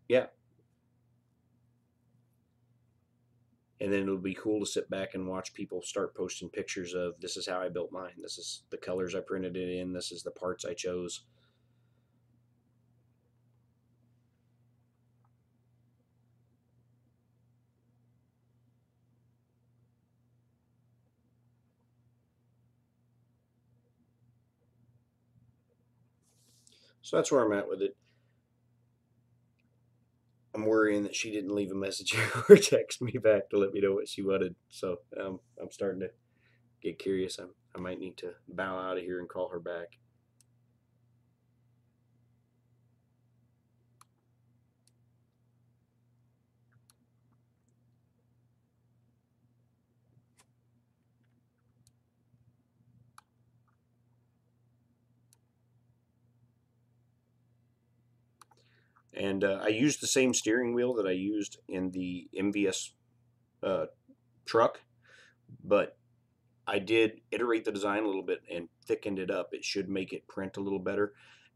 yeah, and then it'll be cool to sit back and watch people start posting pictures of, this is how I built mine, this is the colors I printed it in, this is the parts I chose. So that's where I'm at with it. I'm worrying that she didn't leave a message or text me back to let me know what she wanted. So I'm starting to get curious. I might need to bow out of here and call her back. And I used the same steering wheel that I used in the MVS uh, truck, but I did iterate the design a little bit and thickened it up. It should make it print a little better.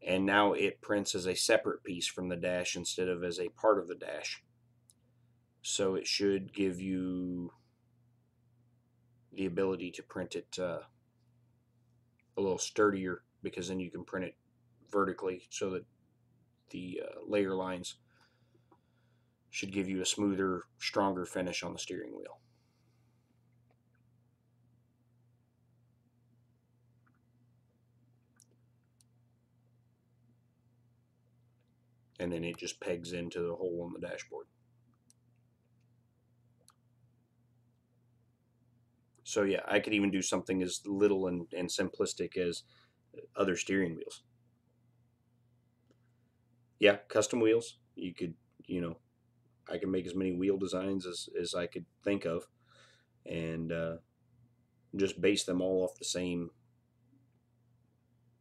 And now it prints as a separate piece from the dash instead of as a part of the dash. So it should give you the ability to print it a little sturdier, because then you can print it vertically so that the layer lines should give you a smoother, stronger finish on the steering wheel. And then it just pegs into the hole on the dashboard. So yeah, I could even do something as little and simplistic as other steering wheels. Yeah, custom wheels. You could, you know, I can make as many wheel designs as I could think of, and just base them all off the same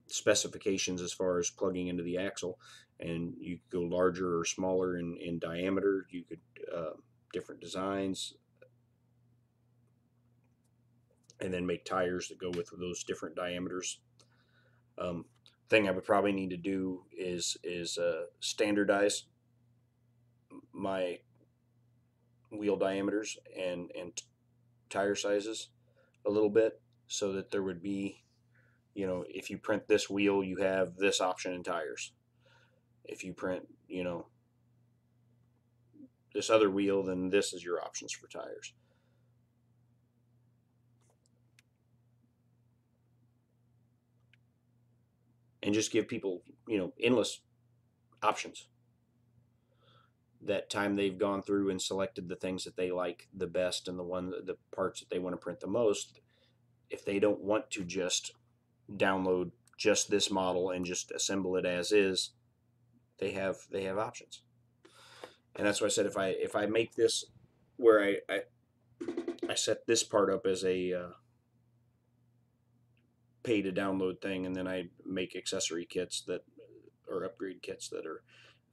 specifications as far as plugging into the axle. And you could go larger or smaller in diameter. You could different designs, and then make tires that go with those different diameters. Thing I would probably need to do is standardize my wheel diameters and tire sizes a little bit, so that there would be, you know, if you print this wheel, you have this option in tires. If you print, you know, this other wheel, then this is your options for tires. And just give people, you know, endless options. That time they've gone through and selected the things that they like the best and the parts that they want to print the most, if they don't want to just download just this model and just assemble it as is, they have options. And that's why I said, if I make this where I set this part up as a pay to download thing, and then I make accessory kits that or upgrade kits that are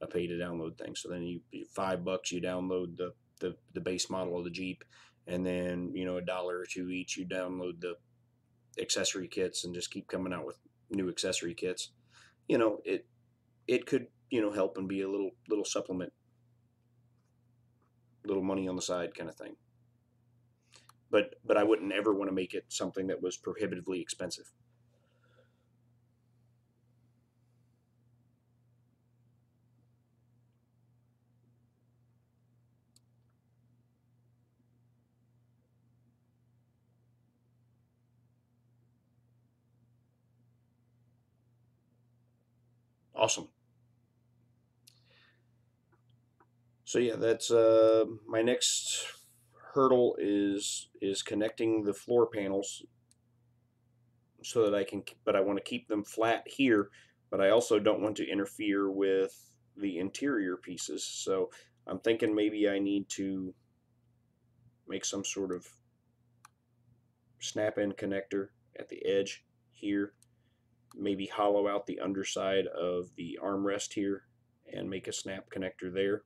a pay to download thing. So then you $5 you download the base model of the Jeep, and then, you know, $1 or $2 each you download the accessory kits, and just keep coming out with new accessory kits. You know, it could, you know, help and be a little supplement, little money on the side kind of thing. But I wouldn't ever want to make it something that was prohibitively expensive. Awesome. So yeah, that's my next hurdle is connecting the floor panels so that I can, but I want to keep them flat here, but I also don't want to interfere with the interior pieces. So I'm thinking maybe I need to make some sort of snap-in connector at the edge here, maybe hollow out the underside of the armrest here and make a snap connector there.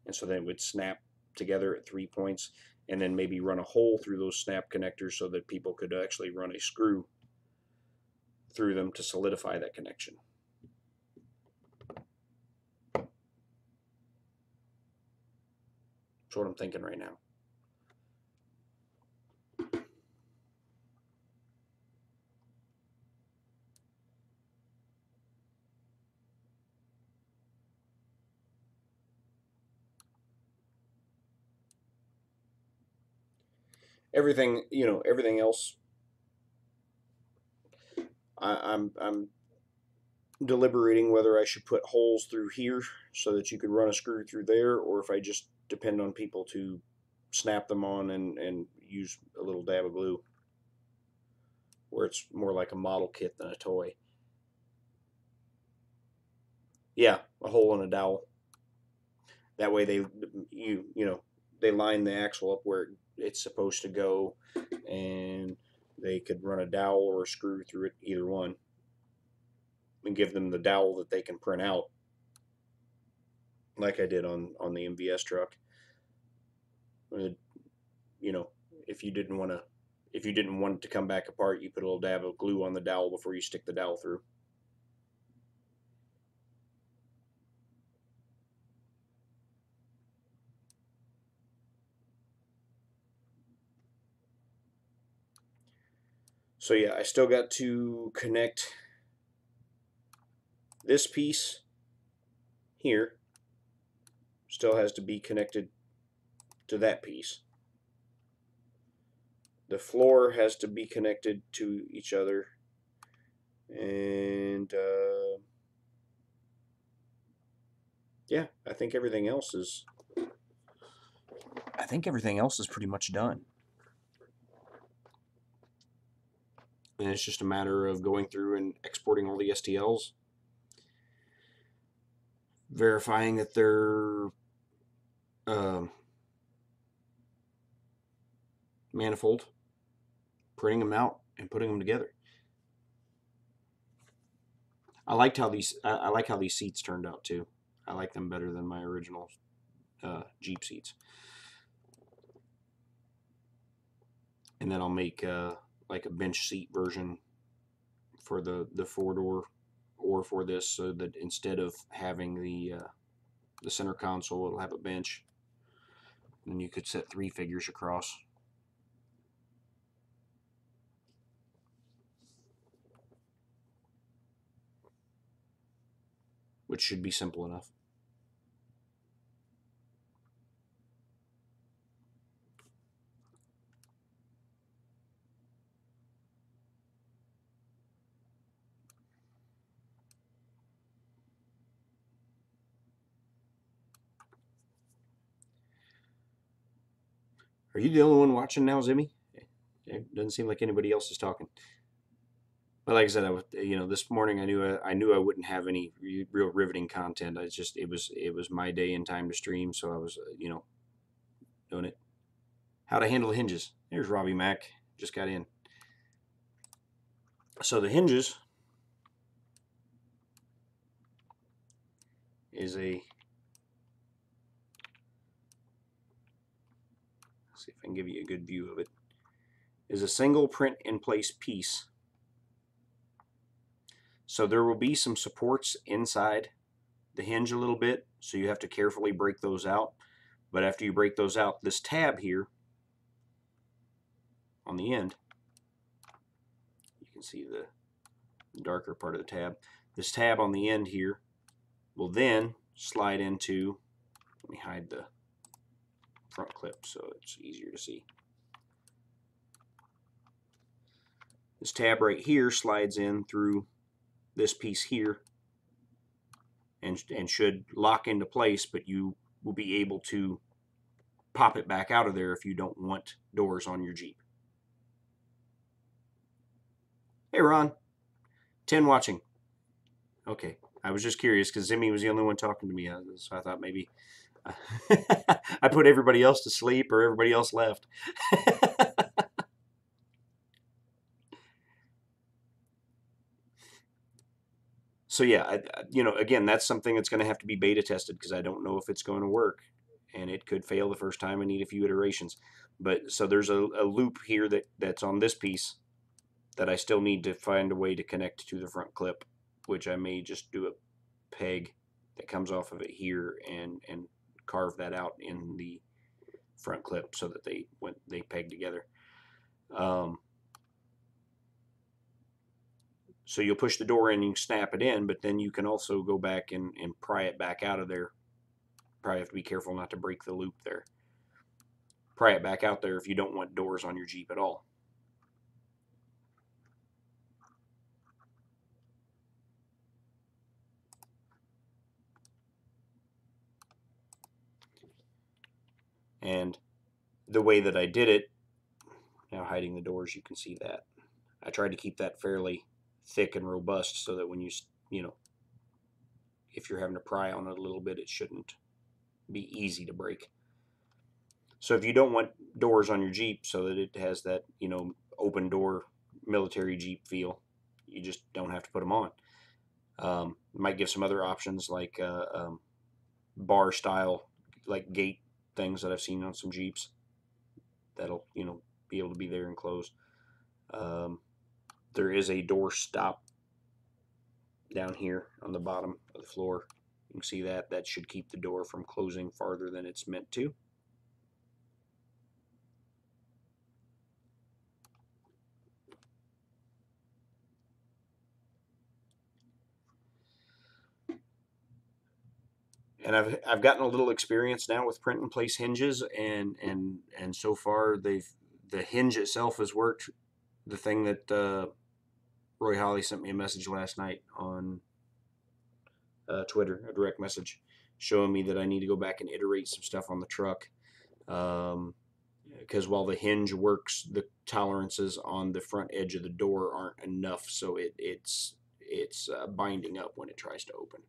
And so then it would snap together at 3 points, and then maybe run a hole through those snap connectors so that people could actually run a screw through them to solidify that connection. That's what I'm thinking right now. Everything, you know, everything else, I'm deliberating whether I should put holes through here so that you could run a screw through there, or if I just depend on people to snap them on and use a little dab of glue, where it's more like a model kit than a toy. Yeah, a hole in a dowel. That way you know, they line the axle up where it's supposed to go, and they could run a dowel or a screw through it, either one, and give them the dowel that they can print out, like I did on the MVS truck. You know, if you didn't want to if you didn't want it to come back apart, you put a little dab of glue on the dowel before you stick the dowel through. So yeah, I still got to connect this piece here. Still has to be connected to that piece. The floor has to be connected to each other. And yeah, I think everything else is pretty much done. And it's just a matter of going through and exporting all the STLs, verifying that they're manifold, printing them out, and putting them together. I like how these seats turned out too. I like them better than my original Jeep seats. And then I'll make like a bench seat version for the 4-door or for this, so that instead of having the center console, it'll have a bench, and you could set 3 figures across. Which should be simple enough. Are you the only one watching now, Zimmy? It doesn't seem like anybody else is talking. But like I said, this morning I knew I wouldn't have any real riveting content. It was my day and time to stream, so I was doing it. How to handle the hinges. There's Robbie Mack, just got in. So the hinges is a, let's see if I can give you a good view of it, is a single print in place piece. So there will be some supports inside the hinge a little bit, so you have to carefully break those out. But after you break those out, this tab here on the end, you can see the darker part of the tab. This tab on the end here will then slide into, let me hide the front clip so it's easier to see. This tab right here slides in through this piece here and should lock into place, but you will be able to pop it back out of there if you don't want doors on your Jeep. Hey Ron, 10 watching. Okay, I was just curious because Zimmy was the only one talking to me, so I thought maybe I put everybody else to sleep or everybody else left. So yeah, again, that's something that's going to have to be beta tested because I don't know if it's going to work, and it could fail the first time and need a few iterations. But so there's a loop here that's on this piece that I still need to find a way to connect to the front clip, which I may just do a peg that comes off of it here and carve that out in the front clip so that they peg together. So you'll push the door in and you snap it in, but then you can also go back and pry it back out of there. Probably have to be careful not to break the loop there. Pry it back out there if you don't want doors on your Jeep at all. And the way that I did it, now hiding the doors, you can see that. I tried to keep that fairly thick and robust so that when you if you're having to pry on it a little bit, it shouldn't be easy to break. So if you don't want doors on your Jeep so that it has that, open door military Jeep feel, you just don't have to put them on. Might give some other options like bar style, like gate things that I've seen on some Jeeps. That'll, be able to be there and close. There is a door stop down here on the bottom of the floor. You can see that. That should keep the door from closing farther than it's meant to. And I've gotten a little experience now with print and place hinges, and so far the hinge itself has worked. The thing that Roy Holly sent me a message last night on Twitter, a direct message, showing me that I need to go back and iterate some stuff on the truck. Because while the hinge works, the tolerances on the front edge of the door aren't enough, so it's binding up when it tries to open.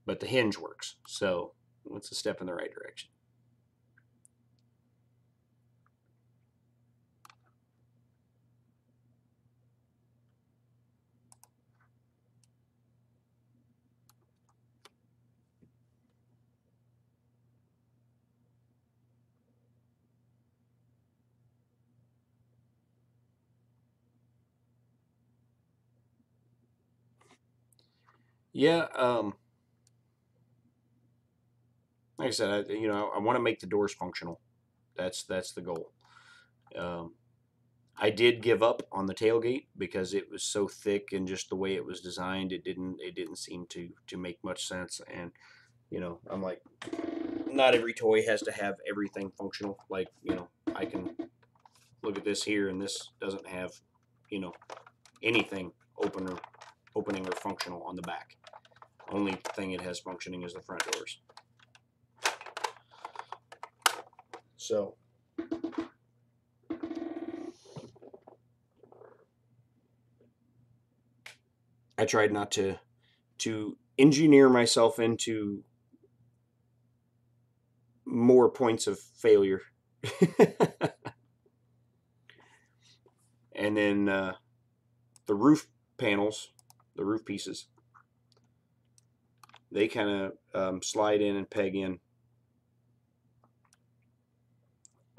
But the hinge works, so it's a step in the right direction. Yeah, like I said, I want to make the doors functional. That's the goal. I did give up on the tailgate because it was so thick, and just the way it was designed, it didn't seem to make much sense. And I'm like, not every toy has to have everything functional. Like, I can look at this here, and this doesn't have, anything opening or functional on the back. Only thing it has functioning is the front doors. So I tried not to engineer myself into more points of failure. And then the roof panels, the roof pieces, they kind of slide in and peg in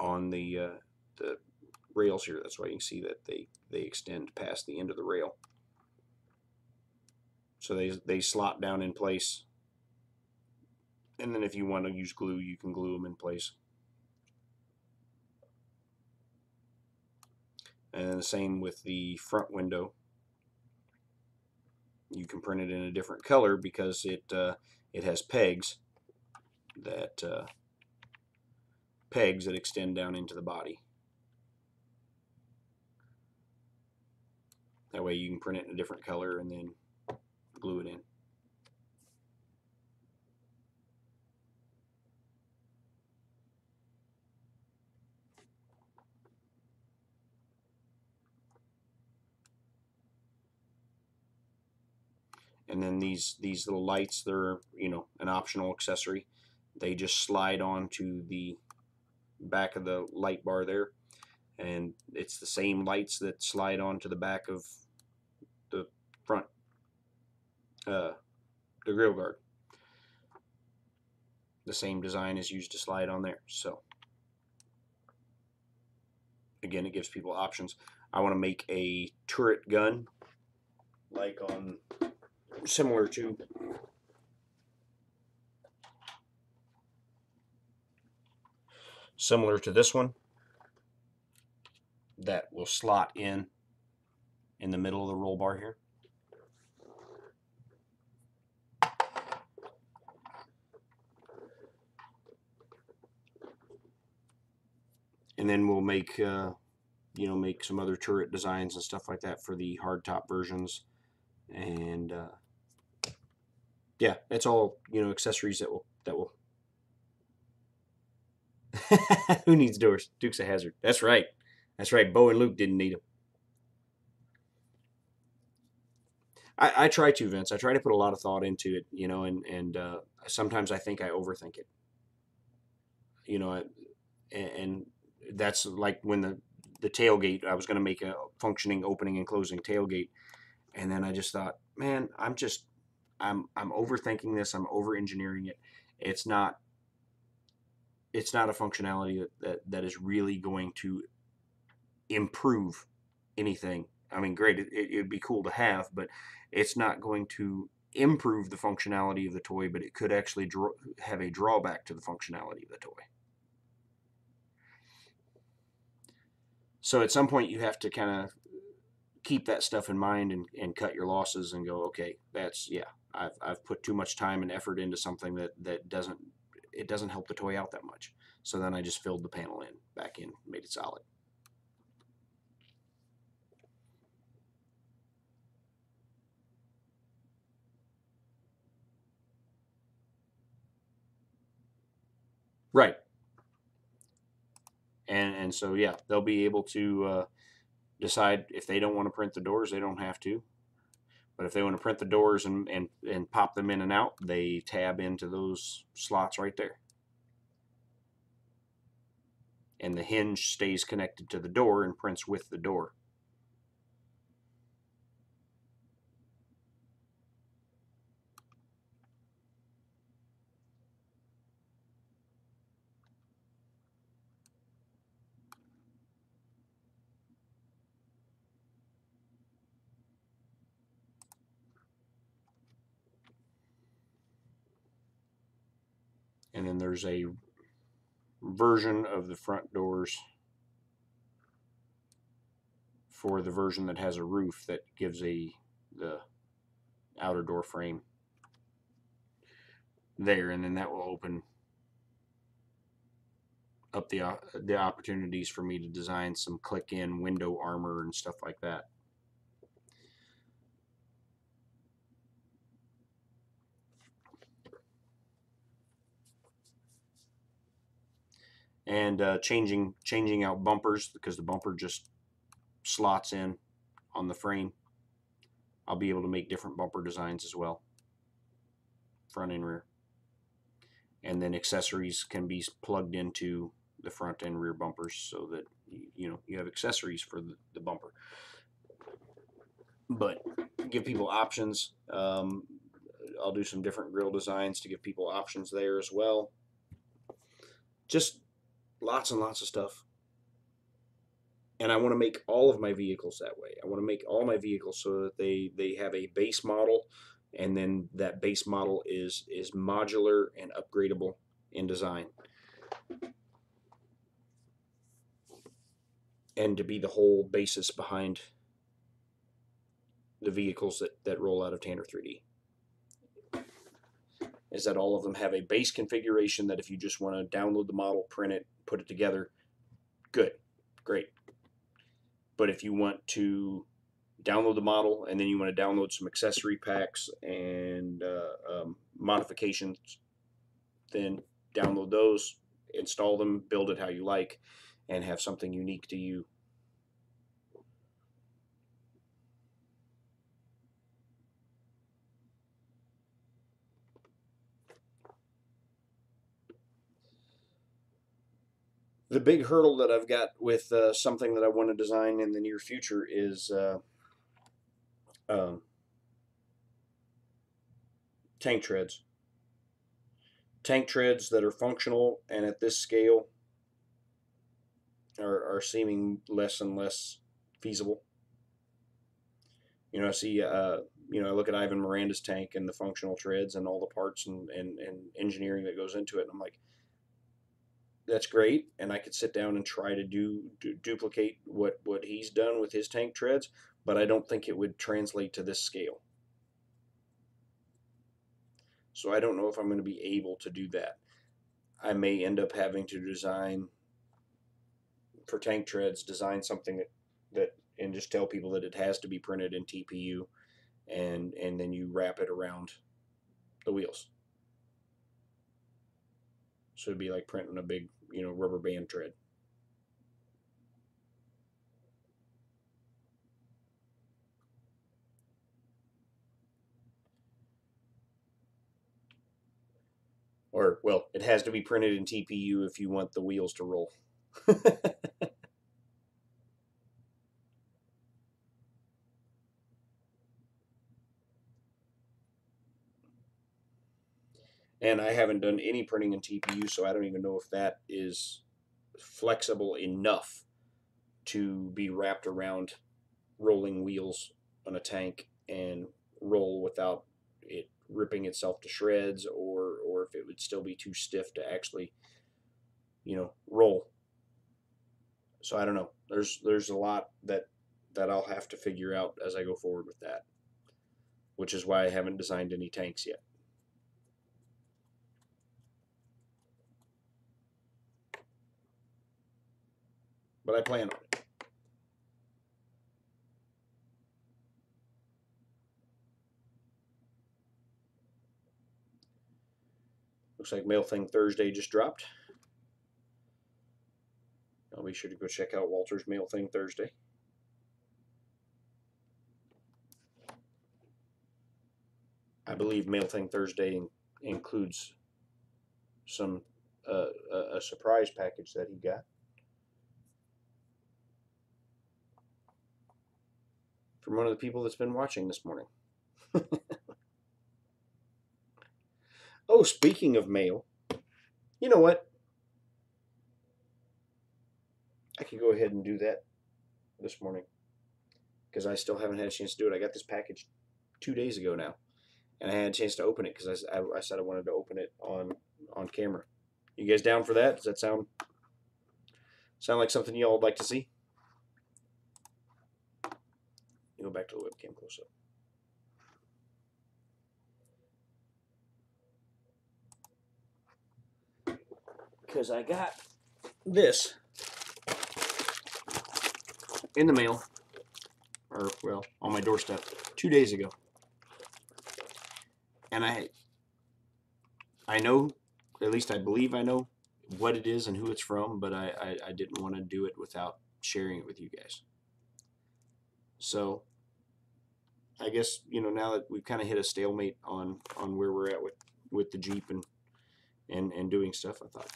on the rails here. That's why you can see that they extend past the end of the rail. So they slot down in place. And then if you want to use glue, you can glue them in place. And then the same with the front window. You can print it in a different color because it has pegs that extend down into the body. That way you can print it in a different color and then glue it in. And then these little lights, they're an optional accessory. They just slide onto the back of the light bar there, and it's the same lights that slide onto the back of the front, the grill guard. The same design is used to slide on there. So again, it gives people options. I want to make a turret gun, like on similar to this one, that will slot in the middle of the roll bar here. And then we'll make make some other turret designs and stuff like that for the hardtop versions. And yeah, it's all accessories that will who needs doors? Duke's a hazard. That's right. Bo and Luke didn't need them. I try to, Vince. I try to put a lot of thought into it, and sometimes I think I overthink it. And that's like when the tailgate. I was going to make a functioning opening and closing tailgate, and then I just thought, man, I'm overthinking this. I'm over engineering it. It's not it's not a functionality that is really going to improve anything. I mean, great, it would be cool to have, but it's not going to improve the functionality of the toy, but it could actually have a drawback to the functionality of the toy. So at some point you have to kind of keep that stuff in mind and cut your losses and go, okay, that's, yeah, I've put too much time and effort into something that doesn't help the toy out that much. So then I just filled the panel back in, made it solid. Right. And so, yeah, they'll be able to decide if they don't want to print the doors, they don't have to. But if they want to print the doors and pop them in and out, they tab into those slots right there. And the hinge stays connected to the door and prints with the door. And then there's a version of the front doors for the version that has a roof that gives the outer door frame there, and then that will open up the opportunities for me to design some click-in window armor and stuff like that. And changing out bumpers, because the bumper just slots in on the frame. I'll be able to make different bumper designs as well, front and rear. And then accessories can be plugged into the front and rear bumpers so that you have accessories for the bumper. But give people options. I'll do some different grill designs to give people options there as well. Just lots and lots of stuff. And I want to make all of my vehicles that way. I want to make all my vehicles so that they have a base model, and then that base model is modular and upgradable in design, and to be the whole basis behind the vehicles that roll out of Tanner 3D. Is that all of them have a base configuration that if you just want to download the model, print it, put it together, good, great. But if you want to download the model and then you want to download some accessory packs and modifications, then download those, install them, build it how you like, and have something unique to you. The big hurdle that I've got with something that I want to design in the near future is tank treads. Tank treads that are functional and at this scale are seeming less and less feasible. I see, I look at Ivan Miranda's tank and the functional treads and all the parts and engineering that goes into it, and I'm like, that's great, and I could sit down and try to duplicate what he's done with his tank treads, but I don't think it would translate to this scale. So I don't know if I'm going to be able to do that. I may end up having to design for tank treads, design something that and just tell people that it has to be printed in TPU, and then you wrap it around the wheels. So it'd be like printing a big, rubber band tread. Or, well, it has to be printed in TPU if you want the wheels to roll. And I haven't done any printing in TPU, so I don't even know if that is flexible enough to be wrapped around rolling wheels on a tank and roll without it ripping itself to shreds, or if it would still be too stiff to actually, roll. So I don't know. There's a lot that I'll have to figure out as I go forward with that, which is why I haven't designed any tanks yet. But I plan on it. Looks like Mail Thing Thursday just dropped. I'll be sure to go check out Walter's Mail Thing Thursday. I believe Mail Thing Thursday includes some a surprise package that he got from one of the people that's been watching this morning. Oh, speaking of mail, you know what? I can go ahead and do that this morning because I still haven't had a chance to do it. I got this package 2 days ago now, and I had a chance to open it because I said I wanted to open it on camera. You guys down for that? Does that sound like something y'all would like to see? You go back to the webcam close up. Because I got this in the mail, or well, on my doorstep 2 days ago, and I know, at least I believe I know what it is and who it's from, but I didn't want to do it without sharing it with you guys. So I guess, now that we've kind of hit a stalemate on where we're at with the Jeep and doing stuff, I thought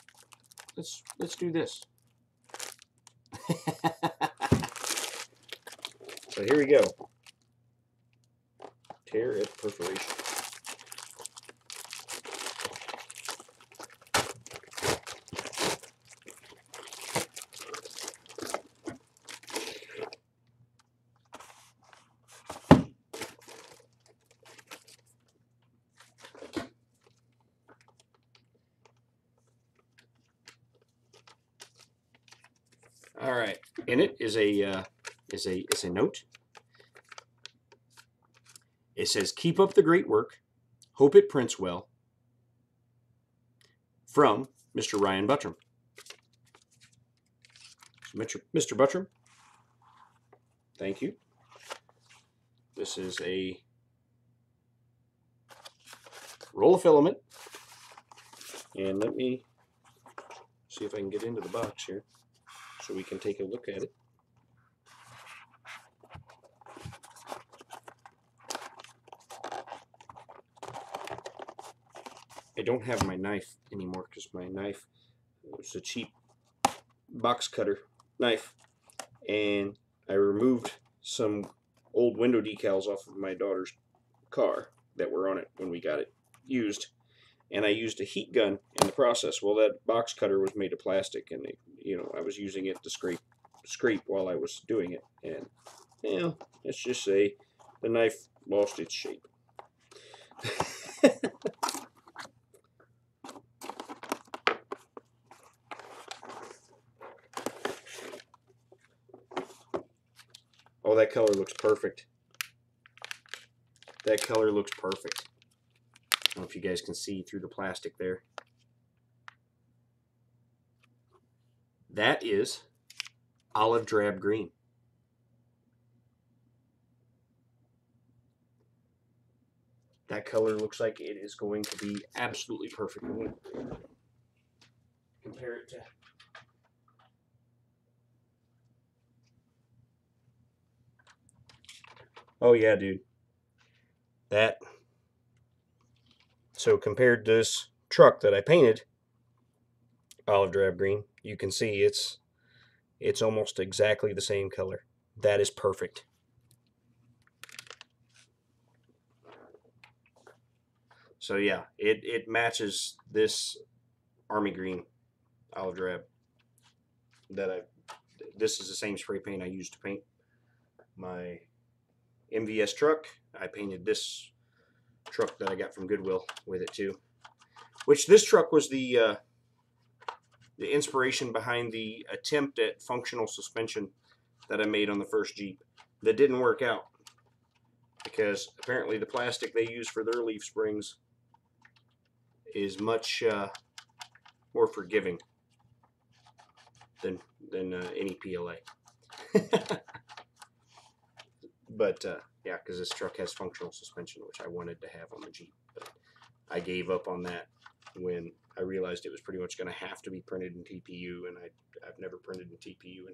let's do this. So here we go. Tear at perforation. All right. In it is a note. It says, "Keep up the great work. Hope it prints well. From Mr. Ryan Buttram." Mr. Buttram, thank you. This is a roll of filament. And let me see if I can get into the box here so we can take a look at it. I don't have my knife anymore because my knife was a cheap box cutter knife, and I removed some old window decals off of my daughter's car that were on it when we got it used, and I used a heat gun in the process. Well, that box cutter was made of plastic, and I was using it to scrape while I was doing it, and let's just say the knife lost its shape. Oh, that color looks perfect. That color looks perfect. I don't know if you guys can see through the plastic there. That is olive drab green. That color looks like it is going to be absolutely perfect. I'm going to compare it to... Oh yeah, dude. So compared to this truck that I painted olive drab green, you can see it's almost exactly the same color. That is perfect. So yeah, it matches this army green olive drab that I. This is the same spray paint I used to paint my MVS truck. I painted this truck that I got from Goodwill with it too. Which this truck was the inspiration behind the attempt at functional suspension that I made on the first Jeep that didn't work out because apparently the plastic they use for their leaf springs is much more forgiving than any PLA. But yeah, because this truck has functional suspension, which I wanted to have on the Jeep, but I gave up on that when I realized it was pretty much going to have to be printed in TPU, and I've never printed in TPU.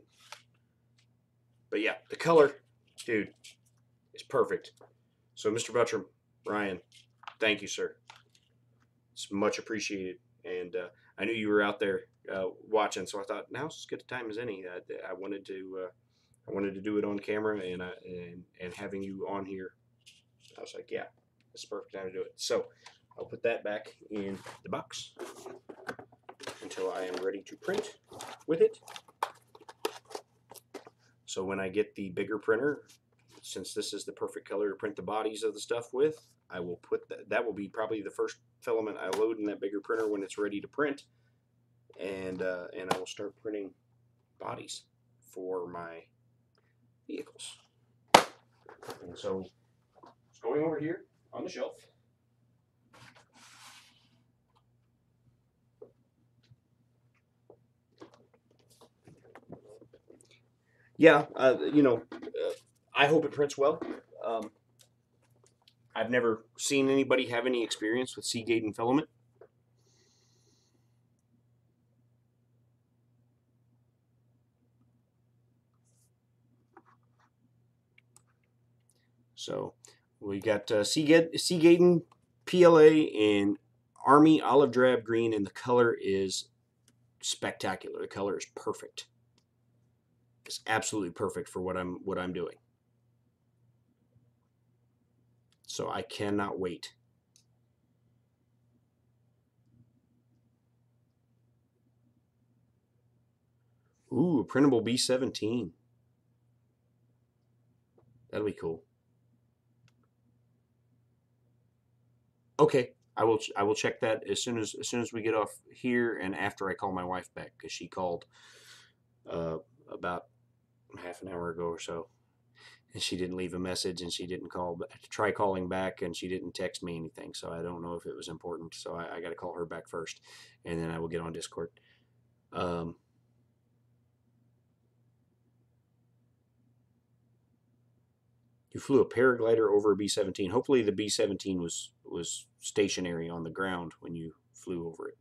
But yeah, the color, dude, is perfect. So, Mr. Buttram, Ryan, thank you, sir. It's much appreciated. And I knew you were out there watching, so I thought now's as good a time as any. I wanted to do it on camera, and having you on here, I was like, yeah, it's the perfect time to do it. So I'll put that back in the box until I am ready to print with it. So when I get the bigger printer, since this is the perfect color to print the bodies of the stuff with, I will put that will be probably the first filament I load in that bigger printer when it's ready to print, and I will start printing bodies for my vehicles. And so it's going over here on the shelf. Yeah, I hope it prints well. Um, I've never seen anybody have any experience with Seagate and filament. So we got Seagate and PLA in Army Olive Drab Green, and the color is spectacular. The color is perfect. It's absolutely perfect for what I'm doing. So I cannot wait. Ooh, a printable B17. That'll be cool. Okay, I will check that as soon as we get off here and after I call my wife back, because she called about half an hour ago or so, and she didn't leave a message, and she didn't call, but try calling back, and she didn't text me anything, so I don't know if it was important. So I got to call her back first, and then I will get on Discord. You flew a paraglider over a B-17. Hopefully the B-17 was stationary on the ground when you flew over it,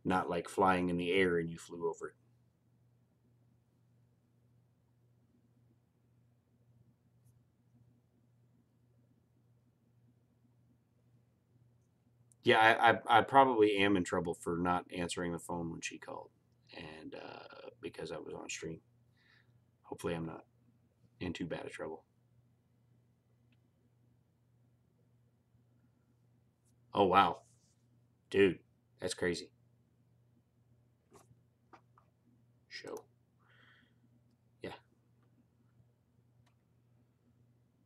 not like flying in the air and you flew over it. Yeah, I probably am in trouble for not answering the phone when she called, and because I was on stream. Hopefully I'm not in too bad of trouble. Oh wow, dude, that's crazy. Show. Yeah.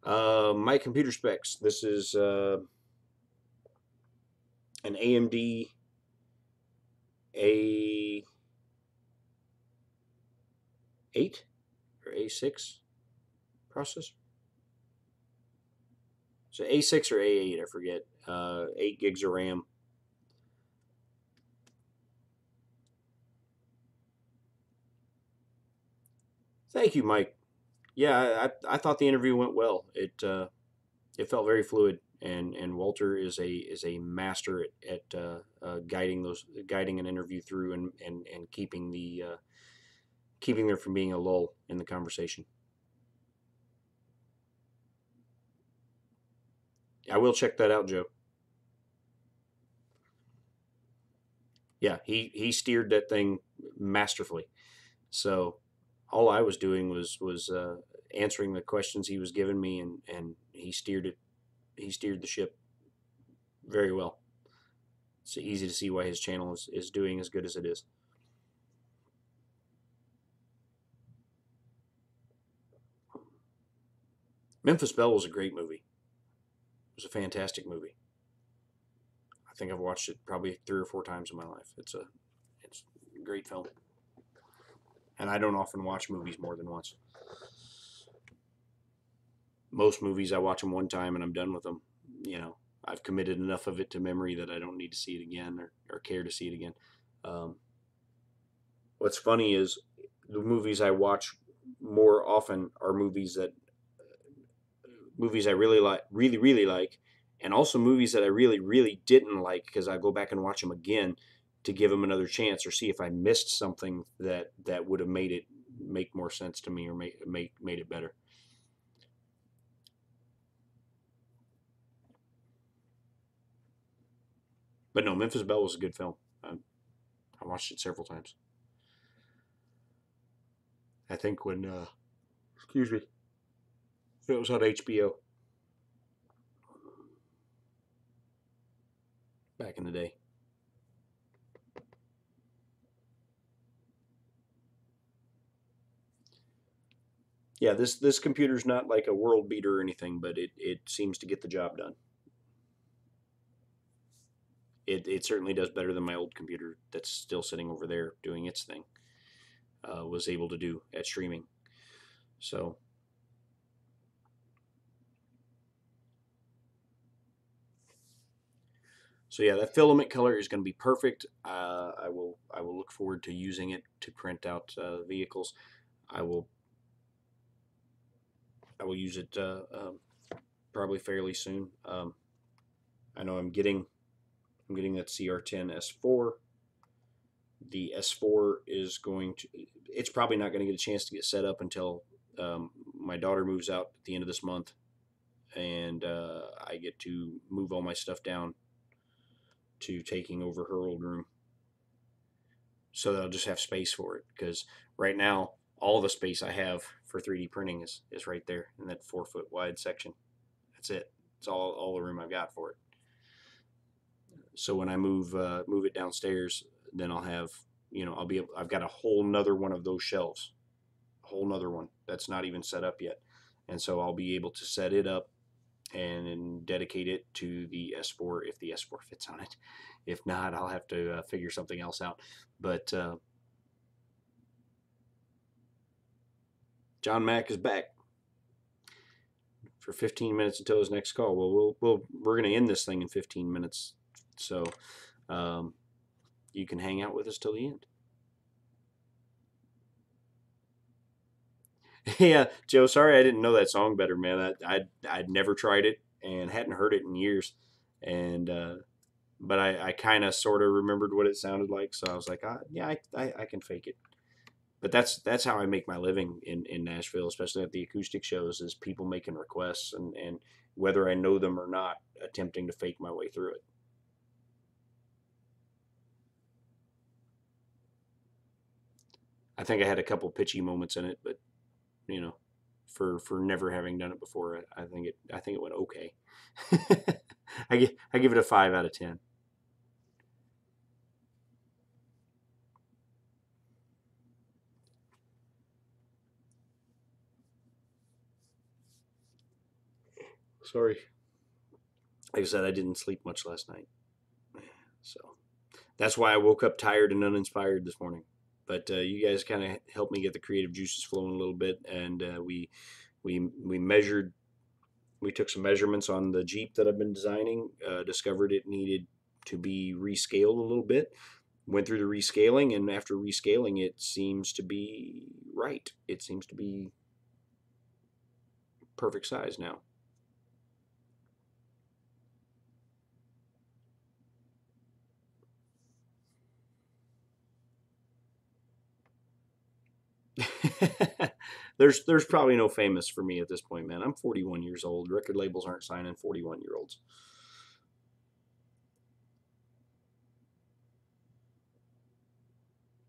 My computer specs. This is an AMD A8 or A6 processor. So A6 or A8, I forget. 8 gigs of RAM. Thank you, Mike. Yeah, I thought the interview went well. It felt very fluid, and Walter is a master at guiding an interview through and keeping there from being a lull in the conversation. I will check that out, Joe. Yeah, he steered that thing masterfully. So all I was doing was answering the questions he was giving me, and he steered the ship very well. It's easy to see why his channel is doing as good as it is. Memphis Belle was a great movie. It was a fantastic movie. I think I've watched it probably 3 or 4 times in my life. It's a great film, and I don't often watch movies more than once. Most movies I watch them one time and I'm done with them. You know, I've committed enough of it to memory that I don't need to see it again or care to see it again. Um, what's funny is the movies I watch more often are movies I really like, really like, and also movies that I really didn't like because I go back and watch them again to give them another chance or see if I missed something that would have made it make more sense to me or made it better. But no, Memphis Belle was a good film. I watched it several times. I think when excuse me, it was on HBO back in the day. Yeah, this computer's not like a world beater or anything, but it seems to get the job done. It certainly does better than my old computer that's still sitting over there doing its thing. Was able to do at streaming. So yeah, that filament color is going to be perfect. I will look forward to using it to print out vehicles. I will I will use it probably fairly soon. I know I'm getting that CR10 S4. The S4 is going to. It's probably not going to get a chance to get set up until my daughter moves out at the end of this month, and I get to move all my stuff down to taking over her old room, so that I'll just have space for it. Because right now, all the space I have for 3D printing is right there in that 4 foot wide section. That's it. It's all the room I've got for it. So when I move it downstairs, then I'll have I've got a whole nother one of those shelves, a whole nother one that's not even set up yet, and so I'll be able to set it up and dedicate it to the S4 if the S4 fits on it. If not, I'll have to figure something else out. But John Mack is back for 15 minutes until his next call. Well, we're going to end this thing in 15 minutes, so um, you can hang out with us till the end. Yeah, Joe. Sorry, I didn't know that song better, man. I'd never tried it and hadn't heard it in years, and but I kind of sort of remembered what it sounded like, so I was like, yeah, I can fake it. But that's how I make my living in Nashville, especially at the acoustic shows, is people making requests and whether I know them or not, attempting to fake my way through it. I think I had a couple pitchy moments in it, but you know, for never having done it before, I think it went okay. I give it a 5 out of 10. Sorry. Like I said, I didn't sleep much last night, so that's why I woke up tired and uninspired this morning. But you guys kind of helped me get the creative juices flowing a little bit, and we measured. We took some measurements on the Jeep that I've been designing. Discovered it needed to be rescaled a little bit. Went through the rescaling, and after rescaling, it seems to be right. It seems to be perfect size now. There's probably no famous for me at this point, man. I'm 41 years old. Record labels aren't signing 41-year-olds.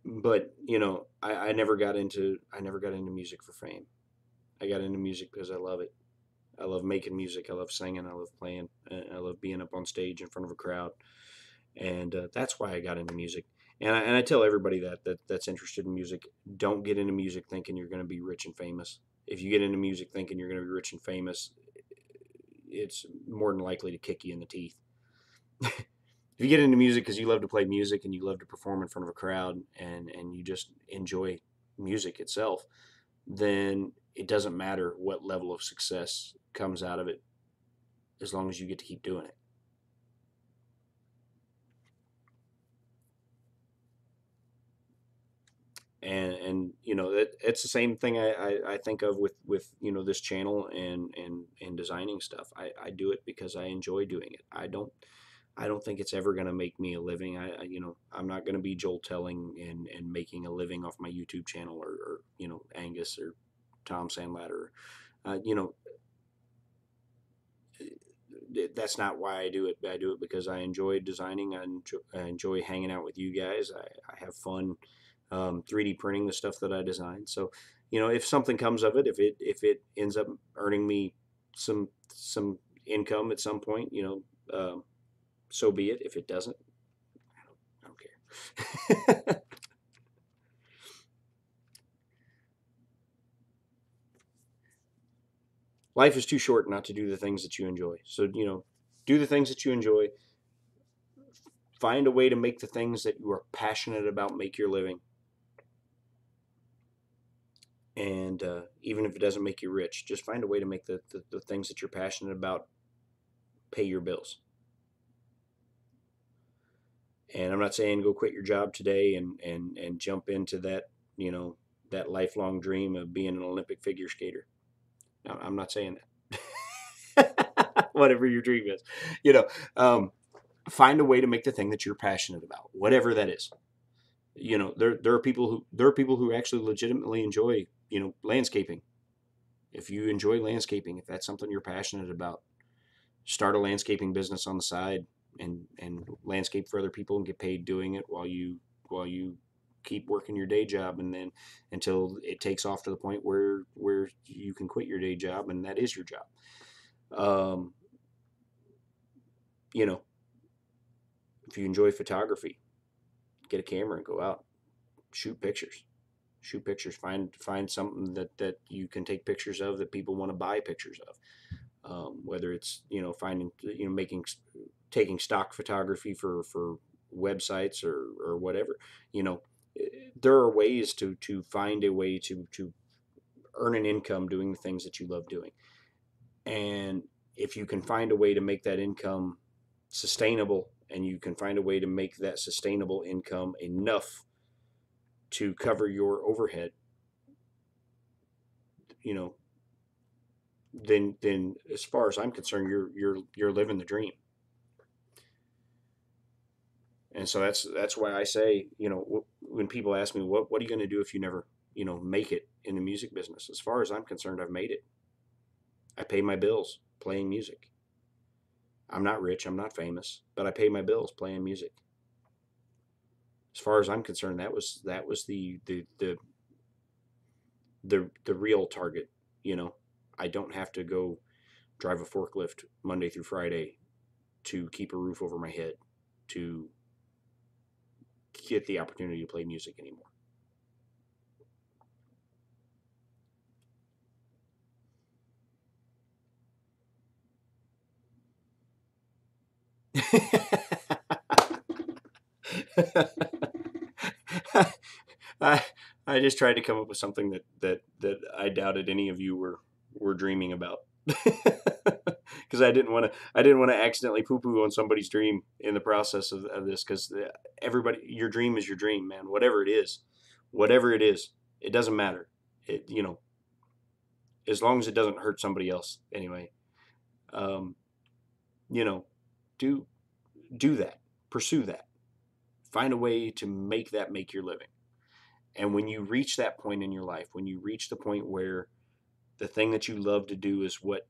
But I never got into music for fame. I got into music because I love it. I love making music. I love singing. I love playing. I love being up on stage in front of a crowd, and that's why I got into music. And I tell everybody that's interested in music, don't get into music thinking you're going to be rich and famous. If you get into music thinking you're going to be rich and famous, it's more than likely to kick you in the teeth. If you get into music because you love to play music and you love to perform in front of a crowd, and you just enjoy music itself, then it doesn't matter what level of success comes out of it as long as you get to keep doing it. And you know that it's the same thing I think of with this channel and designing stuff. I do it because I enjoy doing it. I don't think it's ever going to make me a living. I'm not going to be Joel Telling and making a living off my YouTube channel, or Angus or Tom Sandlatter. Uh, you know, that's not why I do it. I do it because I enjoy designing. I enjoy hanging out with you guys. I have fun 3D printing the stuff that I design. So, if something comes of it, if it ends up earning me some income at some point, so be it. If it doesn't, I don't care. Life is too short not to do the things that you enjoy. So, do the things that you enjoy. Find a way to make the things that you are passionate about make your living. And even if it doesn't make you rich, just find a way to make the things that you're passionate about pay your bills. And I'm not saying go quit your job today and jump into that lifelong dream of being an Olympic figure skater. No, I'm not saying that. Whatever your dream is, you know, um, find a way to make the thing that you're passionate about, whatever that is. There are people who actually legitimately enjoy landscaping. If you enjoy landscaping, if that's something you're passionate about, start a landscaping business on the side and landscape for other people and get paid doing it while you keep working your day job, and then until it takes off to the point where you can quit your day job and that is your job. um, you know if you enjoy photography, get a camera and go out, shoot pictures. Find something that you can take pictures of that people want to buy pictures of. Whether it's finding making taking stock photography for websites or whatever. you know there are ways to find a way to earn an income doing the things that you love doing. And if you can find a way to make that income sustainable, and you can find a way to make that sustainable income enough to cover your overhead, you know then as far as I'm concerned, you're living the dream. And so that's why I say, when people ask me what are you going to do if you never make it in the music business, as far as I'm concerned, I've made it. I pay my bills playing music. I'm not rich, I'm not famous, but I pay my bills playing music. As far as I'm concerned, that was the real target. I don't have to go drive a forklift Monday through Friday to keep a roof over my head to get the opportunity to play music anymore. I I just tried to come up with something that I doubted any of you were dreaming about. Because I didn't want to accidentally poo poo on somebody's dream in the process of this, because everybody, your dream is your dream, man. Whatever it is, it doesn't matter. As long as it doesn't hurt somebody else anyway. um, you know do do that, pursue that, find a way to make that make your living. And when you reach that point in your life, when you reach the point where the thing that you love to do is what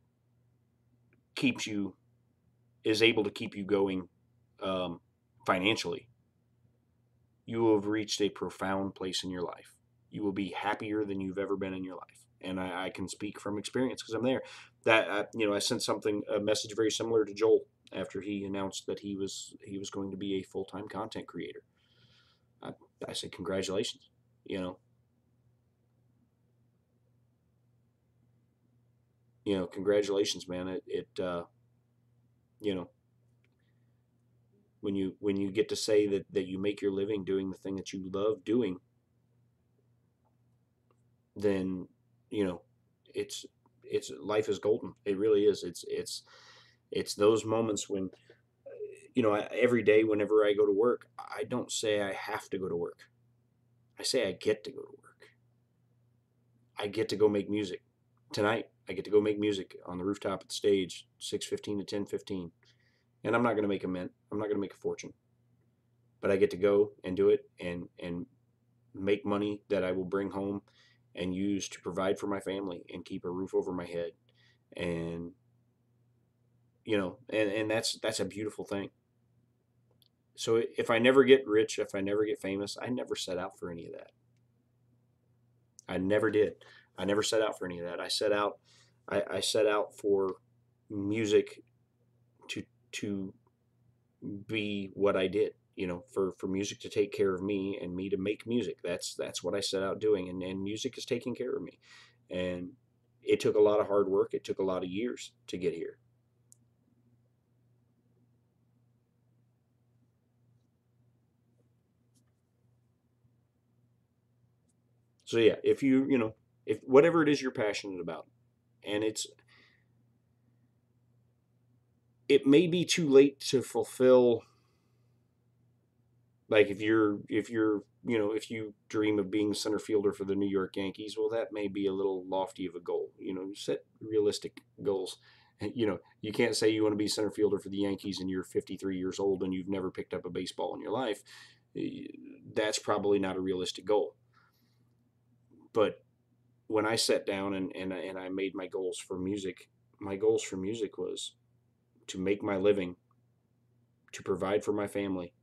keeps you is able to keep you going, financially, you will have reached a profound place in your life. You will be happier than you've ever been in your life. And I can speak from experience because I'm there. I sent a message very similar to Joel after he announced that he was going to be a full-time content creator. I, I said, congratulations. You know, congratulations, man. You know, when you get to say that you make your living doing the thing that you love doing, then you know, it's it's life is golden. It really is. It's those moments when every day whenever I go to work, I don't say I have to go to work. I say I get to go to work. I get to go make music. Tonight, I get to go make music on the rooftop at the stage, 6:15 to 10:15. And I'm not going to make a mint. I'm not going to make a fortune. But I get to go and do it and make money that I will bring home and use to provide for my family and keep a roof over my head. And and that's a beautiful thing. So if I never get rich, if I never get famous, I never set out for any of that. I never did. I never set out for any of that. I set out for music to to be what I did. For music to take care of me and me to make music. That's what I set out doing, and music is taking care of me. And it took a lot of hard work. It took a lot of years to get here. So yeah, if whatever it is you're passionate about, and it may be too late to fulfill. Like if you dream of being center fielder for the New York Yankees, well, that may be a little lofty of a goal. Set realistic goals. You can't say you want to be center fielder for the Yankees and you're 53 years old and you've never picked up a baseball in your life. That's probably not a realistic goal. But when I sat down and I made my goals for music was to make my living, to provide for my family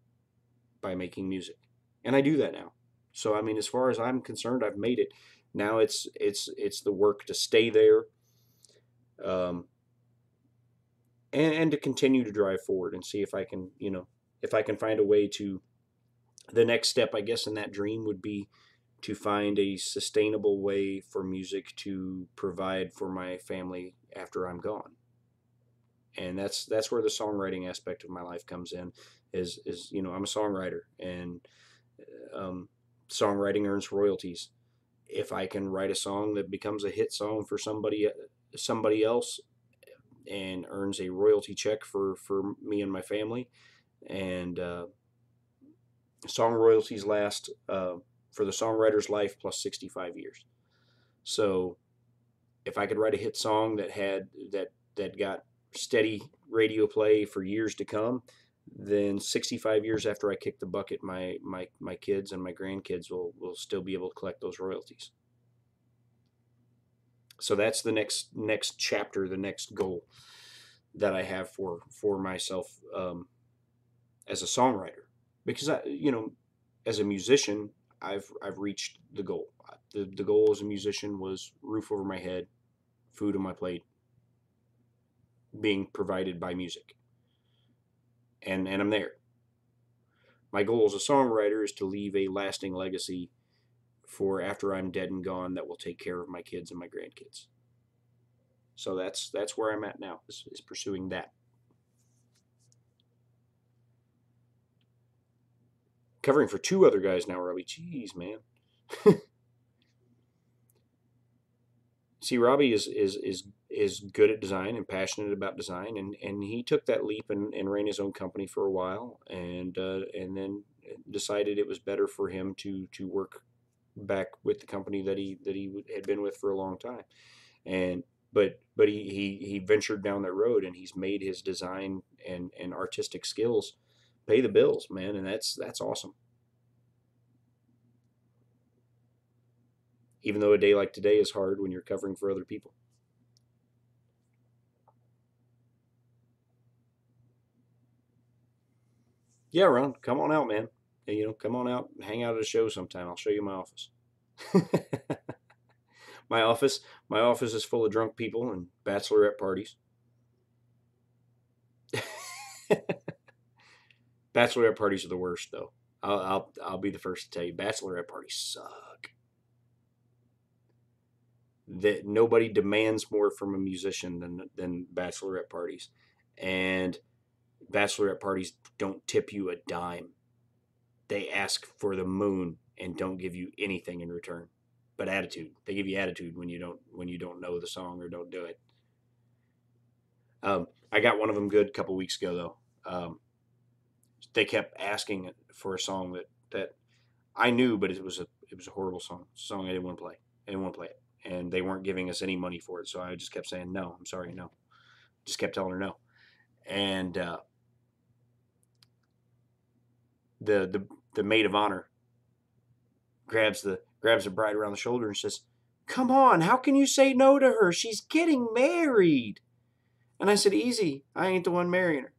by making music. And I do that now. So I mean, as far as I'm concerned, I've made it. Now it's the work to stay there, um, and to continue to drive forward and see if I can find a way to. The next step, I guess, in that dream would be to find a sustainable way for music to provide for my family after I'm gone. And that's where the songwriting aspect of my life comes in. Is I'm a songwriter, and um, songwriting earns royalties. If I can write a song that becomes a hit song for somebody else and earns a royalty check for me and my family, and song royalties last for the songwriter's life plus 65 years. So if I could write a hit song that got steady radio play for years to come, then 65 years after I kick the bucket, my kids and my grandkids will still be able to collect those royalties. So that's the next chapter, the next goal that I have for myself, as a songwriter, because as a musician, I've reached the goal. The goal as a musician was roof over my head, food on my plate, being provided by music, and I'm there. My goal as a songwriter is to leave a lasting legacy for after I'm dead and gone that will take care of my kids and my grandkids. So that's where I'm at now, is pursuing that. Covering for two other guys now, Robbie. Jeez, man. See, Robbie is good at design and passionate about design, and he took that leap and ran his own company for a while, and then decided it was better for him to work back with the company that he had been with for a long time. And but he ventured down that road, and he's made his design and artistic skills pay the bills, man, and that's awesome. Even though a day like today is hard when you're covering for other people. Yeah, Ron, come on out, man. Hey, come on out and hang out at a show sometime. I'll show you my office. my office, my office is full of drunk people and bachelorette parties. Bachelorette parties are the worst, though. I'll be the first to tell you, bachelorette parties suck. That nobody demands more from a musician than bachelorette parties, and bachelorette parties don't tip you a dime. They ask for the moon and don't give you anything in return, but attitude. They give you attitude when you don't know the song or don't do it. I got one of them good a couple weeks ago though. They kept asking for a song that I knew, but it was a horrible song. It's a song I didn't want to play. I didn't want to play it, and they weren't giving us any money for it. So I just kept saying no. I'm sorry, no. Just kept telling her no, and the maid of honor grabs the bride around the shoulder and says, "Come on, how can you say no to her? She's getting married." And I said, "Easy, I ain't the one marrying her."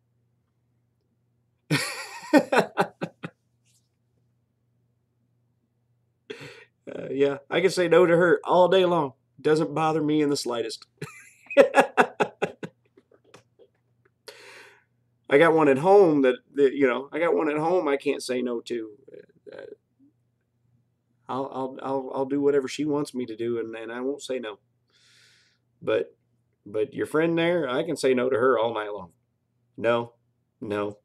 Yeah, I can say no to her all day long. Doesn't bother me in the slightest. I got one at home I got one at home I can't say no to. Uh, I'll do whatever she wants me to do, and I won't say no. But your friend there, I can say no to her all night long. No, no,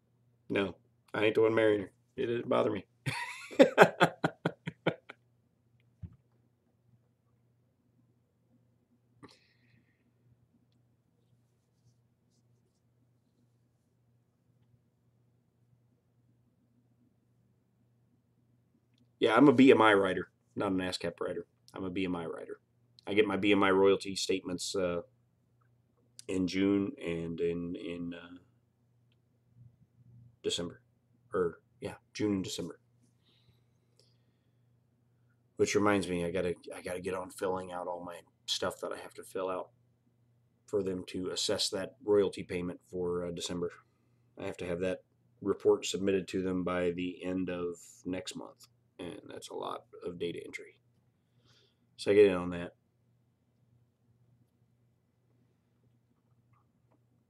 no. I ain't the one marrying her. It doesn't bother me. Yeah, I'm a BMI writer, not an ASCAP writer. I'm a BMI writer. I get my BMI royalty statements in June and in December, or yeah, June and December. Which reminds me, I gotta get on filling out all my stuff that I have to fill out for them to assess that royalty payment for December. I have to have that report submitted to them by the end of next month, and that's a lot of data entry. So I get in on that,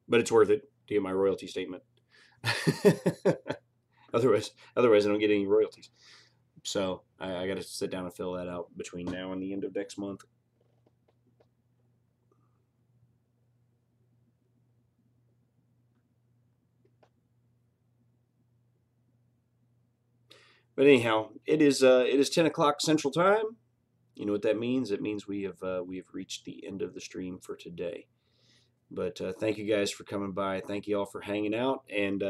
but it's worth it to get my royalty statement. otherwise, I don't get any royalties. So I got to sit down and fill that out between now and the end of next month. But anyhow, it is 10 o'clock Central Time. You know what that means? It means we have reached the end of the stream for today. But thank you guys for coming by. Thank you all for hanging out. And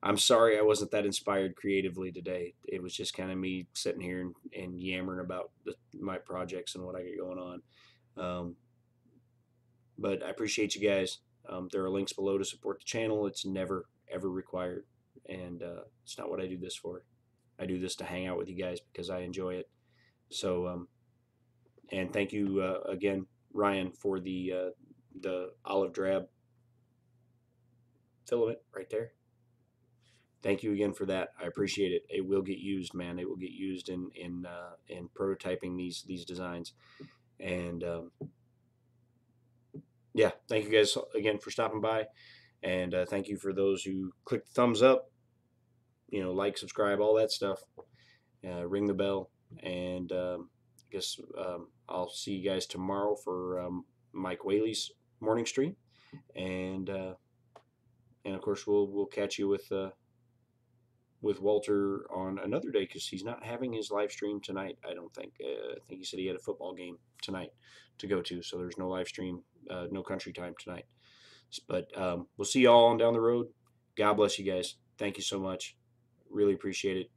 I'm sorry I wasn't that inspired creatively today. It was just kind of me sitting here and yammering about my projects and what I got going on. But I appreciate you guys. There are links below to support the channel. It's never, ever required. And it's not what I do this for. I do this to hang out with you guys because I enjoy it. So, and thank you again, Ryan, for the olive drab filament right there. Thank you again for that. I appreciate it. It will get used, man. It will get used in prototyping these designs. And yeah, thank you guys again for stopping by, and thank you for those who clicked the thumbs up, like, subscribe, all that stuff. Ring the bell, and I guess I'll see you guys tomorrow for Mike Whaley's morning stream, and of course we'll catch you with Walter on another day because he's not having his live stream tonight. I don't think. I think he said he had a football game tonight to go to, so there's no live stream, no country time tonight. But we'll see you all on down the road. God bless you guys. Thank you so much. Really appreciate it.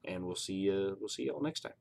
And we'll see you all next time.